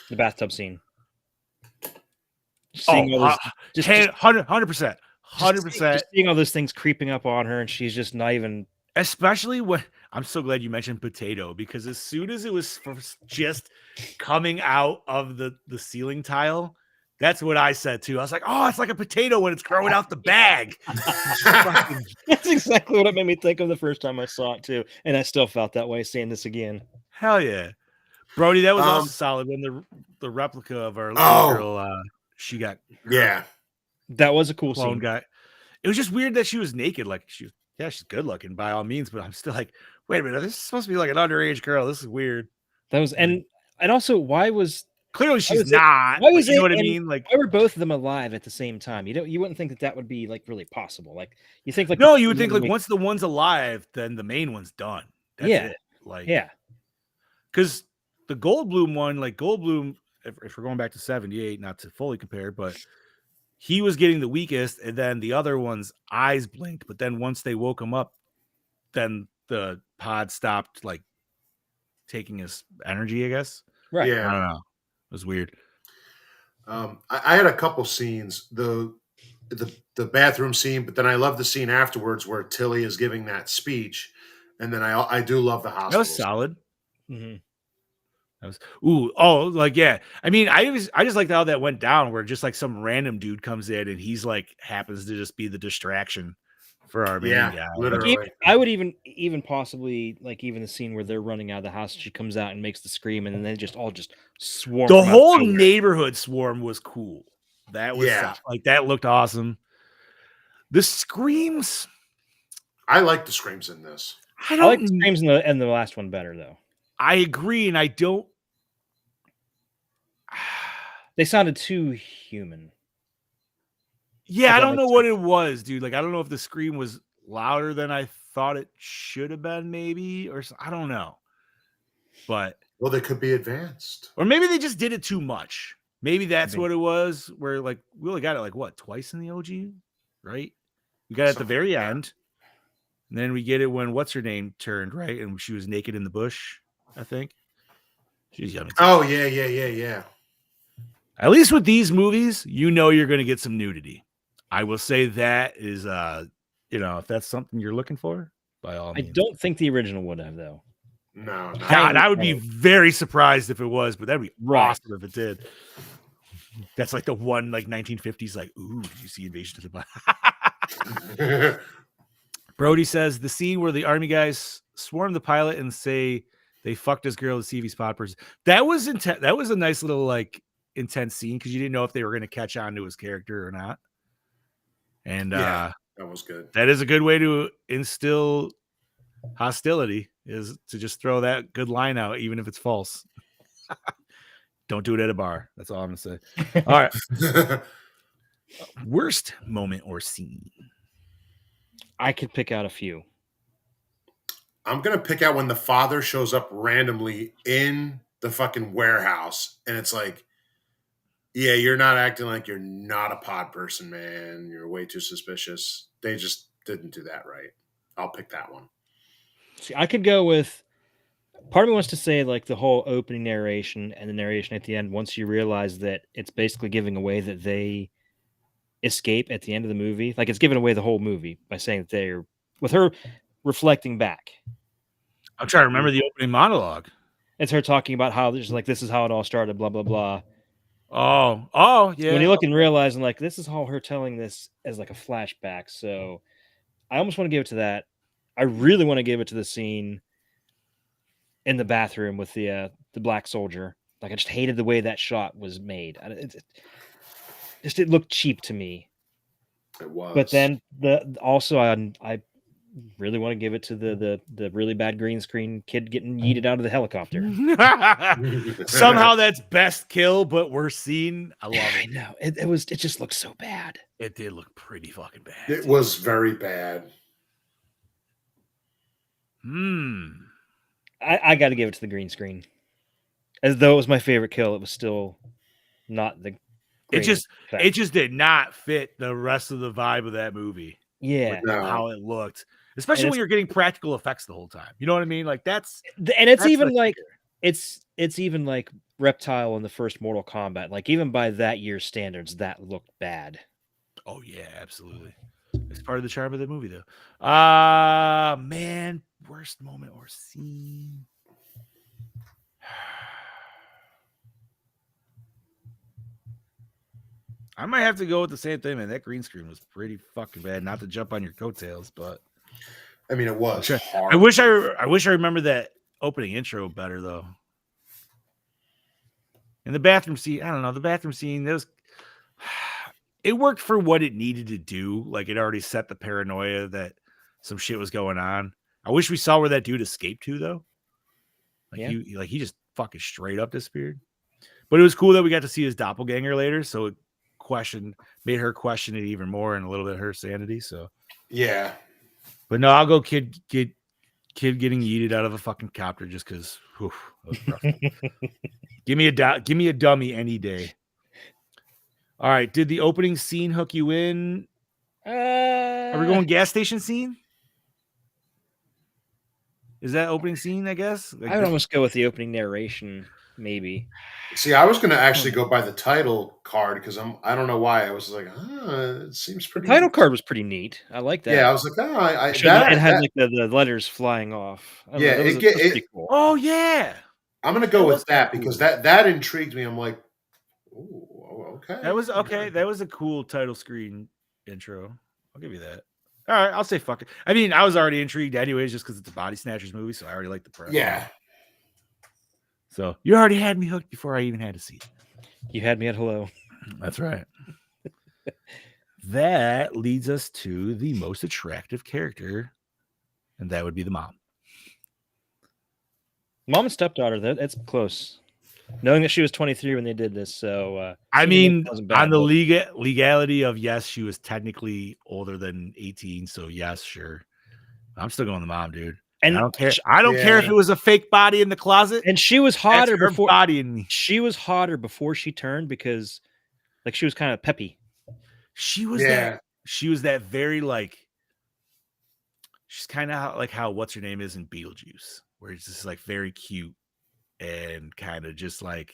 The bathtub scene. Seeing 100%. 100%. Seeing all those things creeping up on her, and she's just not even. Especially when I'm so glad you mentioned potato, because as soon as it was just coming out of the ceiling tile, that's what I said too. I was like, oh, it's like a potato when it's growing out the bag. That's exactly what it made me think of the first time I saw it too. And I still felt that way seeing this again. Hell yeah. Brody, that was also solid when the replica of our little girl, she got that was a cool scene. Guy. It was just weird that she was naked. Like she's good looking by all means, but I'm still like, wait a minute, this is supposed to be like an underage girl. This is weird. That was and also why was clearly she's not. Why was you know what I mean? Like why were both of them alive at the same time? You wouldn't think that would be like really possible. Like you think like no, you would think like once the one's alive, then the main one's done. That's it. Like because the Goldblum one, like Goldblum, if we're going back to 78, not to fully compare, but he was getting the weakest, and then the other one's eyes blinked. But then once they woke him up, then the pod stopped like taking his energy, I guess. Right. Yeah. I don't know. It was weird. I had a couple scenes. The bathroom scene, but then I love the scene afterwards where Tilly is giving that speech, and then I do love the hospital. That was solid. Mm-hmm. I mean, I just liked how that went down, where just like some random dude comes in and he's like happens to just be the distraction for our main guy. Literally. Like, I would even possibly like even the scene where they're running out of the house, she comes out and makes the scream, and then they just all swarm. The whole neighborhood swarm was cool. That was like that looked awesome. The screams. I like the screams in this. I like the screams in the last one better though. I agree, and I don't. They sounded too human. Yeah, I don't know what it was, dude. Like, I don't know if the scream was louder than I thought it should have been, maybe, or I don't know. But they could be advanced, or maybe they just did it too much. Maybe that's what it was. Where like we only got it like what, twice in the OG, right? We got it at the very end, and then we get it when what's her name turned, right, and she was naked in the bush. I think she's young. Oh yeah. At least with these movies, you know you're going to get some nudity. I will say that is, if that's something you're looking for, by all means. I don't think the original would have, though. No. God, I would be very surprised if it was, but that'd be awesome if it did. That's like the one, like 1950s, like, ooh, did you see Invasion of the Body? Brody says the scene where the army guys swarm the pilot and say they fucked his girl to see if he's pod person. That was intense. That was a nice little like intense scene because you didn't know if they were going to catch on to his character or not. And that was good. That is a good way to instill hostility, is to just throw that good line out, even if it's false. Don't do it at a bar. That's all I'm going to say. All right. Worst moment or scene. I could pick out a few. I'm going to pick out when the father shows up randomly in the fucking warehouse. And it's like, Yeah, you're not acting like you're not a pod person, man. You're way too suspicious. They just didn't do that right. I'll pick that one. See, I could go with. Part of me wants to say like the whole opening narration and the narration at the end. Once you realize that it's basically giving away that they escape at the end of the movie, like it's giving away the whole movie by saying that they're with her reflecting back. I'm trying to remember the opening monologue. It's her talking about how there's like this is how it all started, blah blah blah. Oh, yeah. When you look and realize, and like this is how her telling this as like a flashback. So I almost want to give it to that. I really want to give it to the scene in the bathroom with the black soldier. Like I just hated the way that shot was made. It looked cheap to me. It was. But then I really want to give it to the really bad green screen kid getting yeeted out of the helicopter. Somehow that's best kill, but we're seeing. I love I it. know it just looked so bad. It did look pretty fucking bad. It was very bad. I got to give it to the green screen. As though it was my favorite kill, it was still not the. It just did not fit the rest of the vibe of that movie. Yeah, No. How it looked, especially when you're getting practical effects the whole time. You know what I mean? Like and it's that's even the like kicker. it's even like Reptile in the first Mortal Kombat. Like even by that year's standards, that looked bad. Oh yeah, absolutely. It's part of the charm of the movie, though. Man, worst moment or scene. I might have to go with the same thing, man. That green screen was pretty fucking bad. Not to jump on your coattails, but I mean, it was hard. I wish I remember that opening intro better, though. And the bathroom scene, I don't know. The bathroom scene, it worked for what it needed to do. Like it already set the paranoia that some shit was going on. I wish we saw where that dude escaped to, though. Like he just fucking straight up disappeared. But it was cool that we got to see his doppelganger later, so it made her question it even more and a little bit of her sanity. So yeah. But no, I'll go kid getting yeeted out of a fucking copter just because. Give me a dummy any day. All right, did the opening scene hook you in? Are we going gas station scene? Is that opening scene? I guess I would almost go with the opening narration, maybe. See, I was going to actually go by the title card because I don't know why. I was like, it seems pretty. The title card was pretty neat. I like that. Yeah, I was like, it had like the letters flying off. Yeah, it was pretty cool. Oh yeah, I'm going to go with that because that intrigued me. I'm like, ooh, okay. That was okay. That was a cool title screen intro. I'll give you that. All right, I'll say fuck it. I mean, I was already intrigued anyways, just because it's a Body Snatchers movie, so I already like the press. Yeah. So you already had me hooked before I even had to see it. You had me at hello. That's right. That leads us to the most attractive character, and that would be the mom. Mom and stepdaughter, that's close. Knowing that she was 23 when they did this, so I mean, on the legality of yes, she was technically older than 18, so yes, sure. I'm still going the mom, dude. And I don't care. I don't care if it was a fake body in the closet. And she was hotter before body in me. She was hotter before she turned because, like, she was kind of peppy. She was that. She was that very like. She's kind of like how what's her name is in Beetlejuice, where it's just like very cute and kind of just like,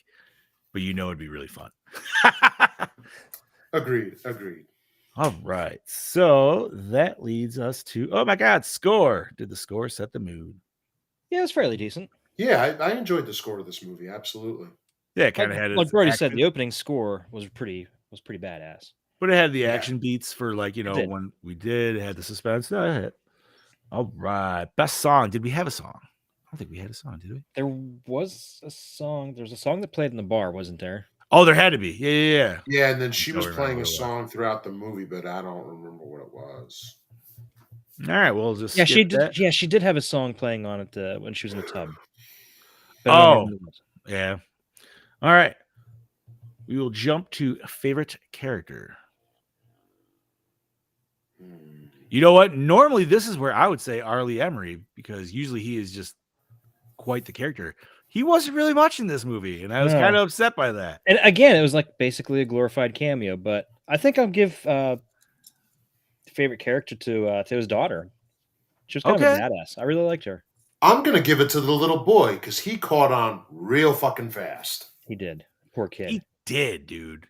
but it'd be really fun. Agreed. All right. So that leads us to, oh my God, score. Did the score set the mood? Yeah, it was fairly decent. Yeah, I enjoyed the score of this movie. Absolutely. Yeah, it kind of had like Brody said, the opening score was pretty badass. But it had the action beats for like, when we did, it had the suspense. No, it hit. All right. Best song. Did we have a song? I don't think we had a song, did we? There was a song. There was a song that played in the bar, wasn't there? Oh, there had to be. Yeah. Yeah, and then she was playing a song throughout the movie, but I don't remember what it was. All right, we'll just she did. That. Yeah, she did have a song playing on it when she was in the tub. Yeah. All right. We will jump to favorite character. You know what? Normally, this is where I would say Arlie Emery, because usually he is just quite the character. he wasn't really much in this movie, and I was No. kind of upset by that. And again, it was like basically a glorified cameo. But I think I'll give favorite character to his daughter. She was kind of a badass. I really liked her. I'm gonna give it to the little boy because he caught on real fucking fast. He did. Poor kid. He did, dude.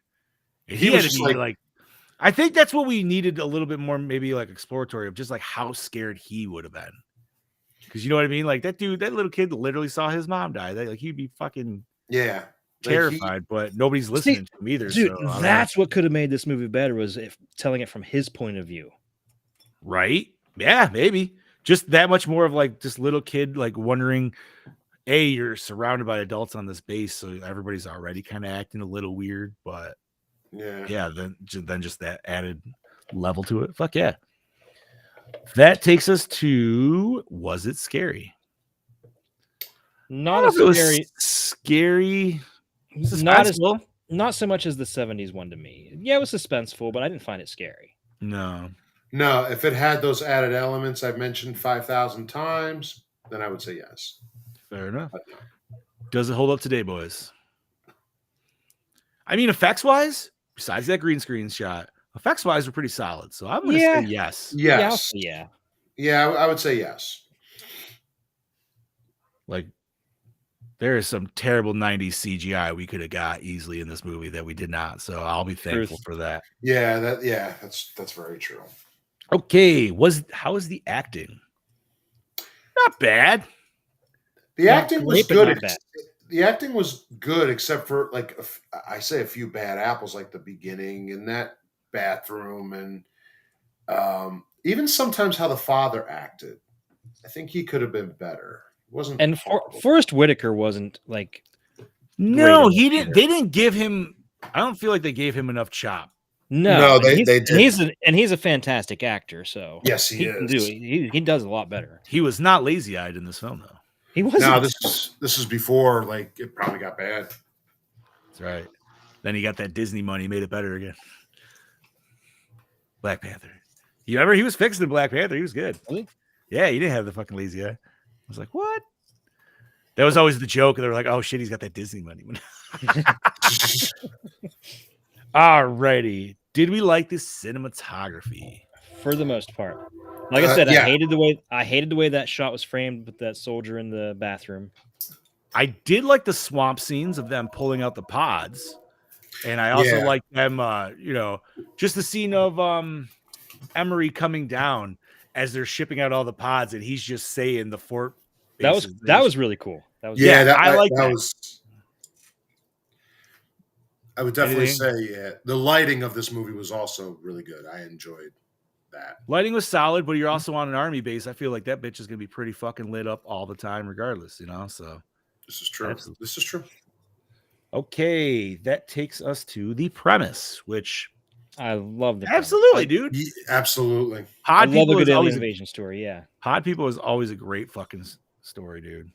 He had was to just be like- I think that's what we needed a little bit more, maybe like exploratory of just like how scared he would have been. Because you know what I mean? Like that dude, that little kid literally saw his mom die. Like he'd be fucking Yeah, terrified, but nobody's listening to him either. Dude, so, that's what could have made this movie better was if telling it from his point of view. right? Yeah, maybe. Just that much more of like this little kid, like wondering, A, you're surrounded by adults on this base, so everybody's already kind of acting a little weird, but yeah. then just that added level to it. Fuck yeah. That takes us to, was it scary? Not as scary. Scary. Not Suspenseful. not so much as the 70s one to me. Yeah, it was suspenseful, but I didn't find it scary. No. No, if it had those added elements I've mentioned 5,000 times, then I would say yes. Fair enough. But no. Does it hold up today, boys? I mean, effects wise, besides that green screen shot, effects wise were pretty solid. So I'm going to say yes. Yes. Yeah. Yeah, I would say yes. Like, there is some terrible 90s CGI we could have got easily in this movie that we did not. So I'll be thankful for that. Yeah, that's very true. Okay. How was the acting? Not bad. The Not acting great, was but good. not bad. The acting was good, except for like I say a few bad apples, like the beginning and that bathroom, and even sometimes how the father acted. I think he could have been better. It wasn't And Forrest Whitaker wasn't like No, great in he it didn't. either. They didn't give him. I don't feel like they gave him enough chop. No, and they he's a fantastic actor. So Yes, he can is. do it. He does a lot better. He was not lazy-eyed in this film, though. He wasn't. No, this is before like it probably got bad. That's right. Then he got that Disney money, made it better again. Black Panther. You remember he was fixing the Black Panther. He was good. Really? Yeah, he didn't have the fucking lazy eye. I was like, what? That was always the joke. They were like, oh shit, he's got that Disney money. All righty. Did we like the cinematography? For the most part. Like I said, yeah. I hated the way that shot was framed with that soldier in the bathroom. I did like the swamp scenes of them pulling out the pods. And I also like them, just the scene of Emery coming down as they're shipping out all the pods, and he's just saying the fort. That was really cool. That was I like that. I would definitely Anything? say the lighting of this movie was also really good. I enjoyed that. Lighting was solid, but you're also on an army base. I feel like that bitch is gonna be pretty fucking lit up all the time, regardless. So This is true. Absolutely. This is true. okay, that takes us to the premise, which I love the absolutely, dude. Yeah, absolutely. I Pod love a people good is alien always invasion story. Yeah. Pod people is always a great fucking story, dude.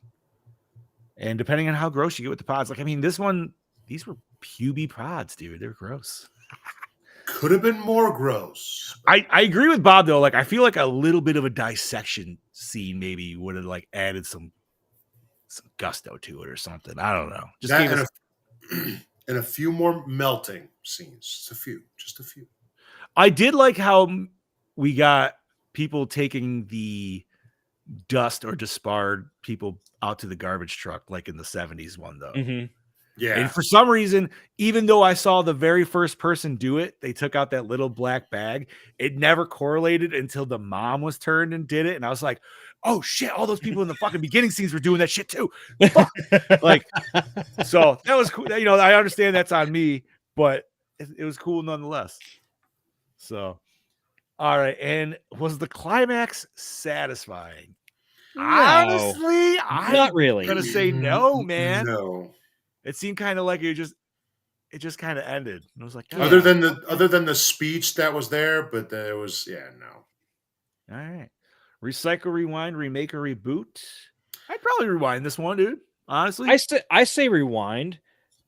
And depending on how gross you get with the pods, like I mean, this one, these were puby pods, dude. They're gross. Could have been more gross. I agree with Bob though. Like I feel like a little bit of a dissection scene maybe would have like added some gusto to it or something. I don't know. Just That gave us, and a few more melting scenes. Just a few. I did like how we got people taking the dust or disbarred people out to the garbage truck, like in the 70s one though. Mm-hmm. Yeah. And for some reason, even though I saw the very first person do it, they took out that little black bag. It never correlated until the mom was turned and did it. And I was like, oh shit, all those people in the fucking beginning scenes were doing that shit too. Like, so that was cool. I understand that's on me, but it was cool nonetheless. So, all right. And was the climax satisfying? No, Honestly, not really. I'm gonna say no, man. No. It seemed kind of like it just kind of ended. And I was like, Other than the speech that was there, but there was no. all right. Recycle, rewind, remake, or reboot. I'd probably rewind this one, dude. Honestly, I say rewind,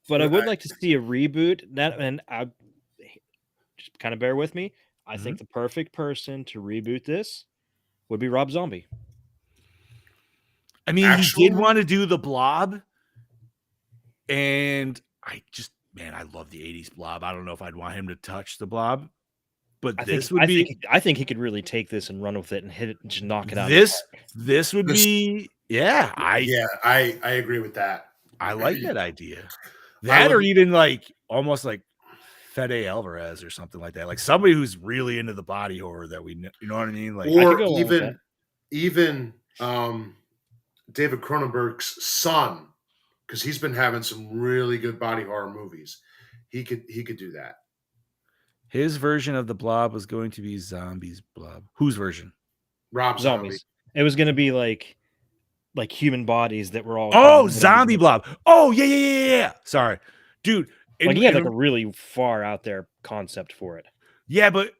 but I would like to see a reboot. And I just kind of bear with me. I think the perfect person to reboot this would be Rob Zombie. I mean, he did want to do the Blob, And I love the 80s Blob. I don't know if I'd want him to touch the Blob, but this would be I think he could really take this and run with it and hit it and just knock it out. This would be I agree with that. I like that idea. That or even like almost like Fede Alvarez or something like that. Like somebody who's really into the body horror that we know, you know what I mean? Like Or even David Cronenberg's son, because he's been having some really good body horror movies. He could do that. His version of the Blob was going to be Zombies Blob. Whose version? Rob Zombie. Zombies. It was going to be like human bodies that were all. Oh, Zombie Blob. Oh, yeah. Sorry, dude. Like he had like a really far out there concept for it. Yeah, but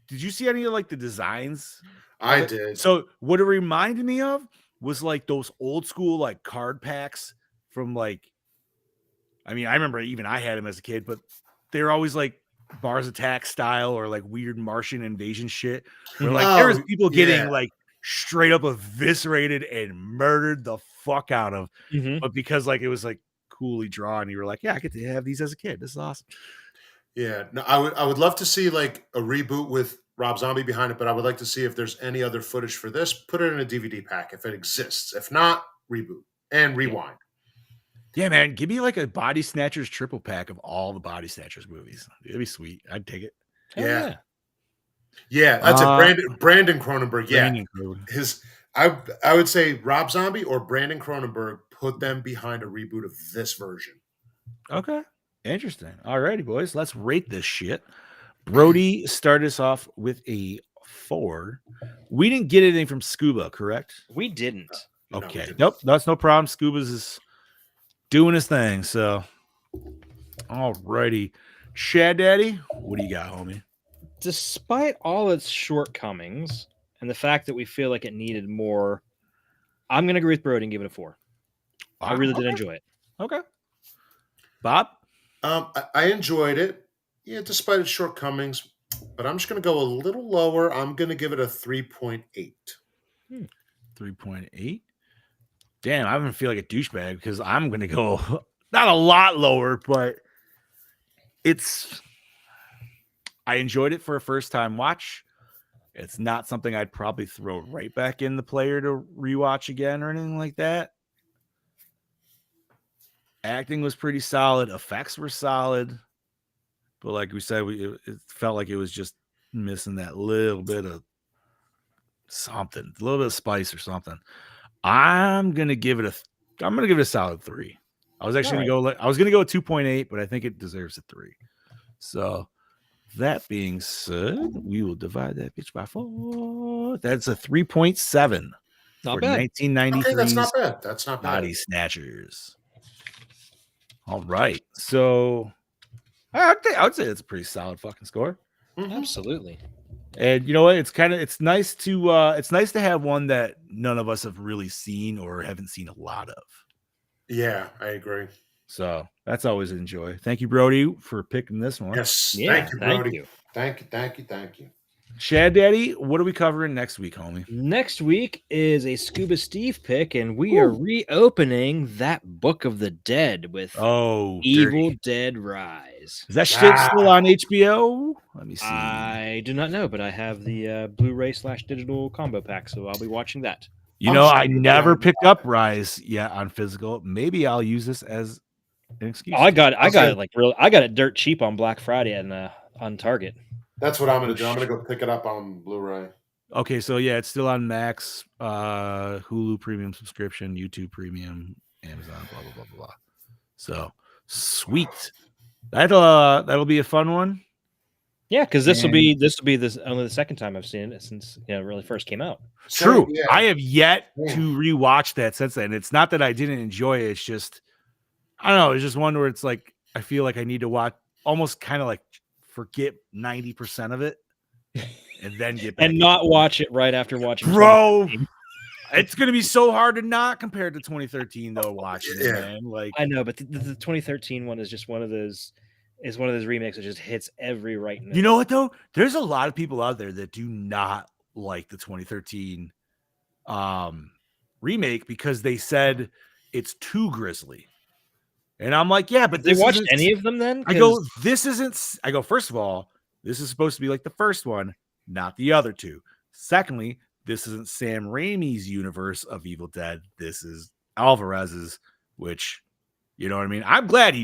did you see any of like the designs? I did. So what it reminded me of was like those old school like card packs from like, I mean, I remember even I had them as a kid, but they were always like Mars Attack style or like weird Martian invasion shit. Where like there was people getting like straight up eviscerated and murdered the fuck out of, but because like it was like coolly drawn, you were like, yeah, I get to have these as a kid. This is awesome. Yeah, no, I would love to see like a reboot with Rob Zombie behind it, but I would like to see if there's any other footage for this. Put it in a DVD pack if it exists. If not, reboot and rewind. Yeah, man, give me like a Body Snatchers triple pack of all the Body Snatchers movies. It'd be sweet. I'd take it. Yeah, that's it. Brandon Cronenberg. Yeah, I would say Rob Zombie or Brandon Cronenberg. Put them behind a reboot of this version. Okay, interesting. Alrighty, boys, let's rate this shit. Brody started us off with a 4. We didn't get anything from Scuba, correct? We didn't. Okay, nope, that's no problem. Scuba's is doing his thing. So, alrighty, Shad Daddy, what do you got, homie? Despite all its shortcomings and the fact that we feel like it needed more, I'm going to agree with Brody and give it a 4. I really did enjoy it. Okay. Bob? I enjoyed it. Yeah, despite its shortcomings, but I'm just going to go a little lower. I'm going to give it a 3.8. 3.8? Damn, I even feel like a douchebag because I'm going to go not a lot lower, but I enjoyed it for a first time watch. It's not something I'd probably throw right back in the player to rewatch again or anything like that. Acting was pretty solid. Effects were solid. But like we said, it felt like it was just missing that little bit of something, a little bit of spice or something. I'm gonna give it a solid 3. I was actually gonna go 2.8, but I think it deserves a 3. So that being said, we will divide that bitch by 4. That's a 3.7 not bad. 1993. Okay, that's not bad. That's not bad. Body Snatchers. All right, so I would say it's a pretty solid fucking score. Absolutely. And you know what? It's nice to have one that none of us have really seen or haven't seen a lot of. Yeah, I agree. So that's always an joy. Thank you, Brody, for picking this one. Yes, yeah, thank you, Brody. Thank you. Shad Daddy, what are we covering next week, homie? Next week is a Scuba Steve pick, and we are reopening that Book of the Dead with Evil Dead Rise. Is that shit still on HBO? Let me see. I do not know, but I have the Blu-ray / digital combo pack, so I'll be watching that. You know, I never picked up Rise yet on physical. Maybe I'll use this as an excuse. I got it dirt cheap on Black Friday and on Target. That's what I'm going to do. I'm going to go pick it up on Blu-ray. Okay, so yeah, it's still on Max, Hulu Premium subscription, YouTube Premium, Amazon, blah blah blah blah blah. So sweet. That'll be a fun one. Yeah, because this will be only the second time I've seen it since it really first came out. True. Yeah. I have yet to rewatch that since then. It's not that I didn't enjoy it. It's just I don't know. It's just one where it's like I feel like I need to watch almost kind of like forget 90% of it and then get back and not watch it right after watching. Bro, it's gonna be so hard to not compared to 2013 though. Watching it, man. Like I know, but the 2013 one is just one of those. Is one of those remakes that just hits every right note. You know what though? There's a lot of people out there that do not like the 2013 remake because they said it's too grisly. And I'm like, yeah, but Have they this watched isn't. any of them then? I go, 'Cause this isn't. I go, first of all, this is supposed to be like the first one, not the other two. Secondly, this isn't Sam Raimi's universe of Evil Dead. This is Alvarez's, which, you know what I mean? I'm glad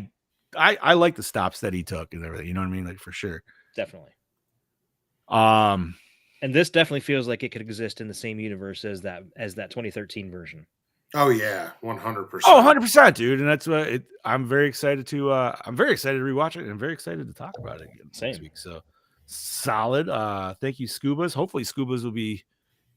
I like the stops that he took and everything. You know what I mean? Like, for sure. definitely. Um, And this definitely feels like it could exist in the same universe as that 2013 version. Oh yeah, 100%. Oh, 100%, dude. And that's what I'm very excited to rewatch it, and I'm very excited to talk about it again Same. next week. So solid. Thank you, Scubas. Hopefully Scubas will be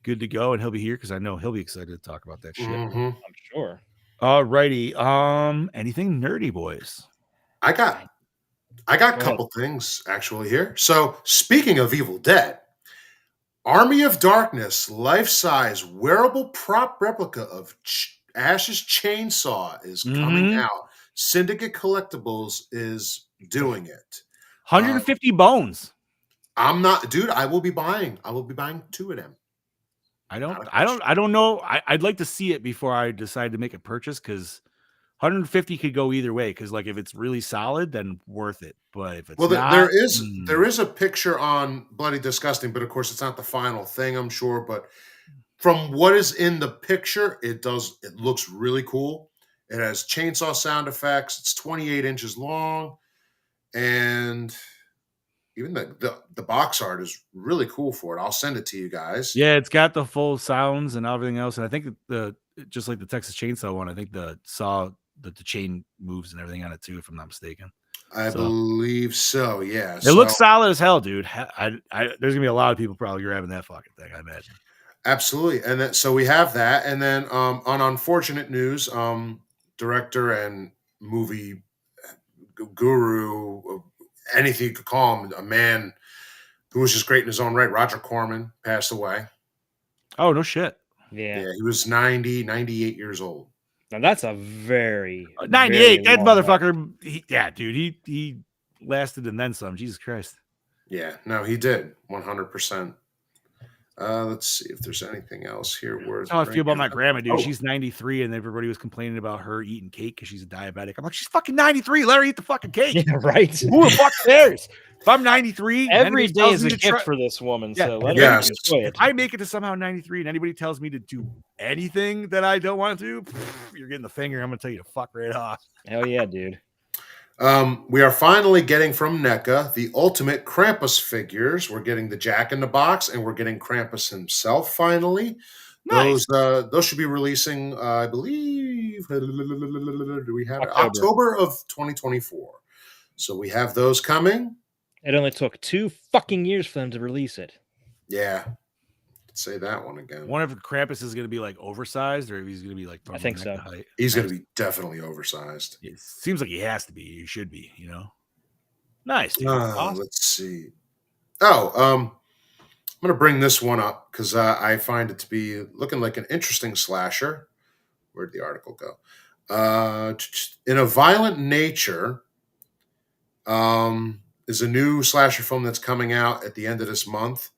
good to go and he'll be here because I know he'll be excited to talk about that shit. Mhm. I'm sure. All righty. Anything nerdy, boys? I got a couple things actually here. So speaking of Evil Dead, Army of Darkness life-size wearable prop replica of Ash's chainsaw is coming out. Syndicate Collectibles is doing it. 150 bones. I'm not, dude. I will be buying 2 of them. I don't know. I'd like to see it before I decide to make a purchase because 150 could go either way. Because like if it's really solid, then worth it. But if it's not, there is a picture on Bloody Disgusting, but of course it's not the final thing, I'm sure. But from what is in the picture, it looks really cool. It has chainsaw sound effects. It's 28 inches long, and even the box art is really cool for it. I'll send it to you guys. yeah, it's got the full sounds and everything else. And I think just like the Texas Chainsaw one, I think the chain moves and everything on it too, if I'm not mistaken. I believe so. Yeah, it looks solid as hell, dude. There's gonna be a lot of people probably grabbing that fucking thing, I imagine. Absolutely. And then, so we have that. And then on unfortunate news, director and movie guru, anything you could call him, a man who was just great in his own right, Roger Corman, passed away. Oh, no shit. Yeah. He was 98 years old. Now that's a very 98. very That long motherfucker. He lasted and then some. Jesus Christ. Yeah, no, he did 100%. Let's see if there's anything else here. That's how I feel about my grandma, dude. She's 93, and everybody was complaining about her eating cake because she's a diabetic. I'm like, she's fucking 93. Let her eat the fucking cake. Yeah, right. Who the fuck cares? If I'm 93, Every day is a gift for this woman. Yeah. So let her Yes. enjoy it. If I make it to somehow 93 and anybody tells me to do anything that I don't want to, you're getting the finger. I'm going to tell you to fuck right off. Hell yeah, dude. We are finally getting from NECA the ultimate Krampus figures. We're getting the Jack in the Box, and we're getting Krampus himself finally. Nice. Those should be releasing, I believe, do we have October of 2024. So we have those coming. It only took 2 fucking years for them to release it. Yeah. Say that one again. I wonder if Krampus is going to be like oversized or if he's going to be like, I think so. height. He's going to be definitely oversized. It seems like he has to be. He should be, you know? Nice. Dude. Awesome. Let's see. I'm going to bring this one up because I find it to be looking like an interesting slasher. Where'd the article go? In a Violent Nature is a new slasher film that's coming out at the end of this month.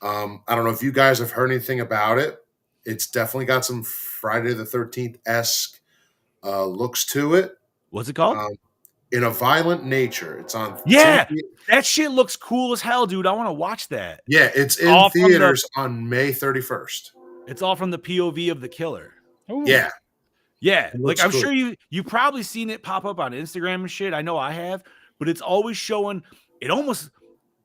I don't know if you guys have heard anything about it. It's definitely got some Friday the 13th-esque looks to it. What's it called? In a Violent Nature. It's on. Yeah, that shit looks cool as hell, dude. I want to watch that. Yeah, it's in theaters on May 31st. It's all from the POV of the killer. Ooh. Yeah. Yeah, like I'm cool. sure you've probably seen it pop up on Instagram and shit. I know I have, but it's always showing it almost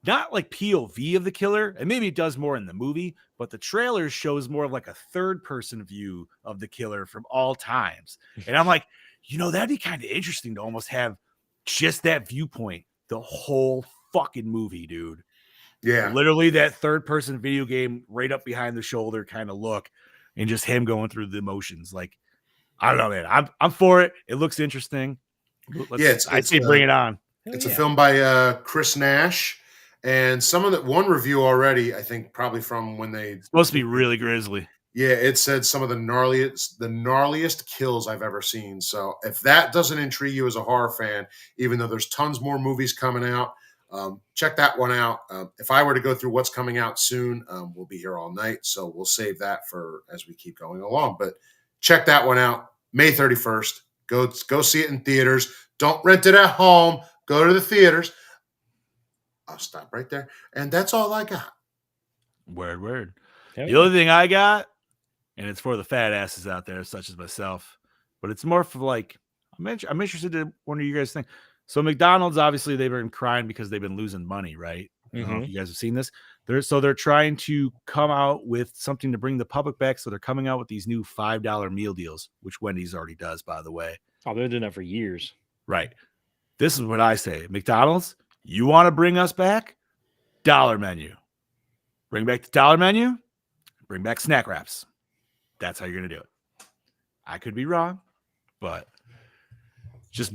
not like POV of the killer, and maybe it does more in the movie, but the trailer shows more of like a third person view of the killer from all times. And I'm like, that'd be kind of interesting to almost have just that viewpoint the whole fucking movie, dude. Yeah. Literally that third person video game right up behind the shoulder kind of look, and just him going through the emotions. Like, I don't know, man. I'm for it. It looks interesting. I'd say bring it on. It's a film by Chris Nash. And some of one review already, I think probably from when it's supposed to be really grisly. Yeah, it said some of the gnarliest kills I've ever seen. So if that doesn't intrigue you as a horror fan, even though there's tons more movies coming out, check that one out. If I were to go through what's coming out soon, we'll be here all night. So we'll save that for as we keep going along. But check that one out. May 31st, Go see it in theaters. Don't rent it at home. Go to the theaters. I'll stop right there. And that's all I got. Word. Hell The yeah. only thing I got, and it's for the fat asses out there, such as myself, but it's more for like, I'm interested in one of you guys think. So McDonald's, obviously, they've been crying because they've been losing money, right? I don't know if you guys have seen this. They're trying to come out with something to bring the public back. So they're coming out with these new $5 meal deals, which Wendy's already does, by the way. Oh, they're doing that for years. Right. This is what I say. McDonald's, you want to bring us back? Dollar menu. Bring back the dollar menu. Bring back snack wraps. That's how you're going to do it. I could be wrong, but just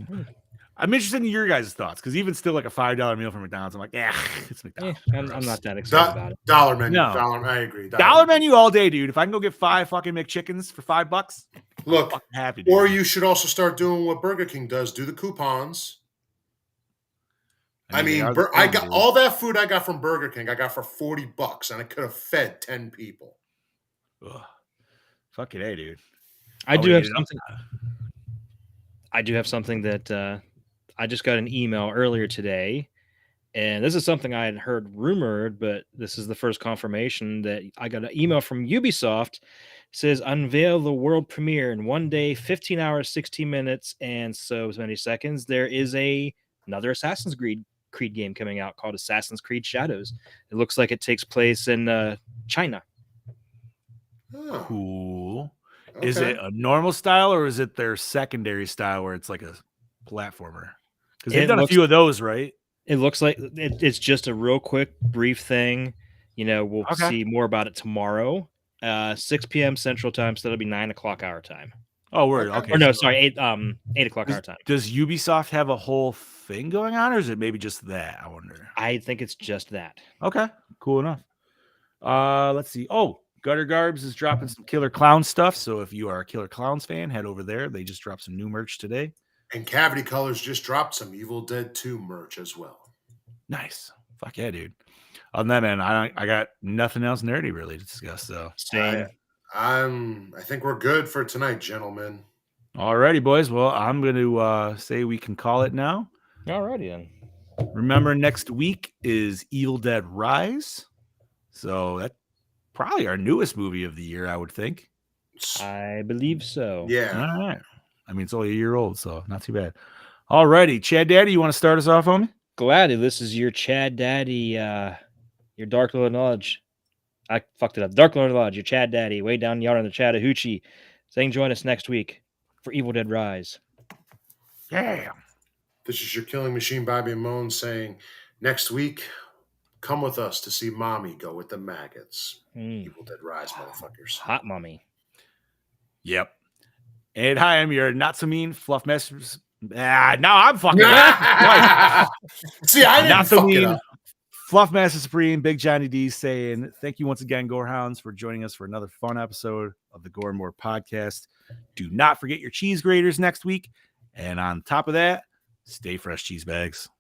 I'm interested in your guys' thoughts, because even still, like a $5 meal from McDonald's, I'm like, it's McDonald's. I'm not that excited about it. Dollar menu. No. I agree. Dollar menu all day, dude. If I can go get 5 fucking McChickens for $5, Look, I'm fucking happy, dude. or you should also start doing what Burger King does. Do the coupons. I mean, I got all that food I got from Burger King. I got for $40, and I could have fed 10 people. Ugh. Fucking A, dude. I do have something that I just got an email earlier today, and this is something I had heard rumored, but this is the first confirmation that I got an email from Ubisoft. It says unveil the world premiere in 1 day, 15 hours, 16 minutes, and so many seconds. There is another Assassin's Creed game coming out called Assassin's Creed Shadows. It looks like it takes place in China. Oh, Cool. okay. Is it a normal style, or is it their secondary style where it's like a platformer? Because they've done a few of those, right? It looks like it's just a real quick, brief thing. We'll see more about it tomorrow, 6 p.m. Central Time, so that'll be 9 o'clock our time. Oh, word. Okay. Or no, sorry, 8 o'clock our time. Does Ubisoft have a whole thing going on, or is it maybe just that? I wonder. I think it's just that. Okay, cool enough. Let's see. Oh, Gutter Garbs is dropping some Killer Clown stuff. So if you are a Killer Clowns fan, head over there. They just dropped some new merch today. And Cavity Colors just dropped some Evil Dead 2 merch as well. Nice. Fuck yeah, dude. Other than that, man, I got nothing else nerdy really to discuss. So Same. I think we're good for tonight, gentlemen. alrighty, boys. Well, I'm going to say we can call it now. Alrighty then. Remember, next week is Evil Dead Rise. So that's probably our newest movie of the year, I would think. I believe so. Yeah. All right. I mean, it's only a year old, so not too bad. Alrighty, Chad Daddy, you want to start us off, homie? Gladly, this is your Chad Daddy, your Dark Lord of Knowledge. I fucked it up. Dark Lord of Knowledge, your Chad Daddy, way down yonder in the Chattahoochee, saying join us next week for Evil Dead Rise. Yeah. This is your Killing Machine, Bobby Moan, saying next week, come with us to see Mommy go with the maggots. Evil Dead Rise, motherfuckers. Hot mommy. Yep. And hi, I'm your not so mean fluff mess. Now I'm fucking See, I didn't not so fuck it mean up. Fluff Master Supreme, Big Johnny D saying thank you once again, Gorehounds, for joining us for another fun episode of the Gore and More podcast. Do not forget your cheese graters next week. And on top of that, stay fresh, cheese bags.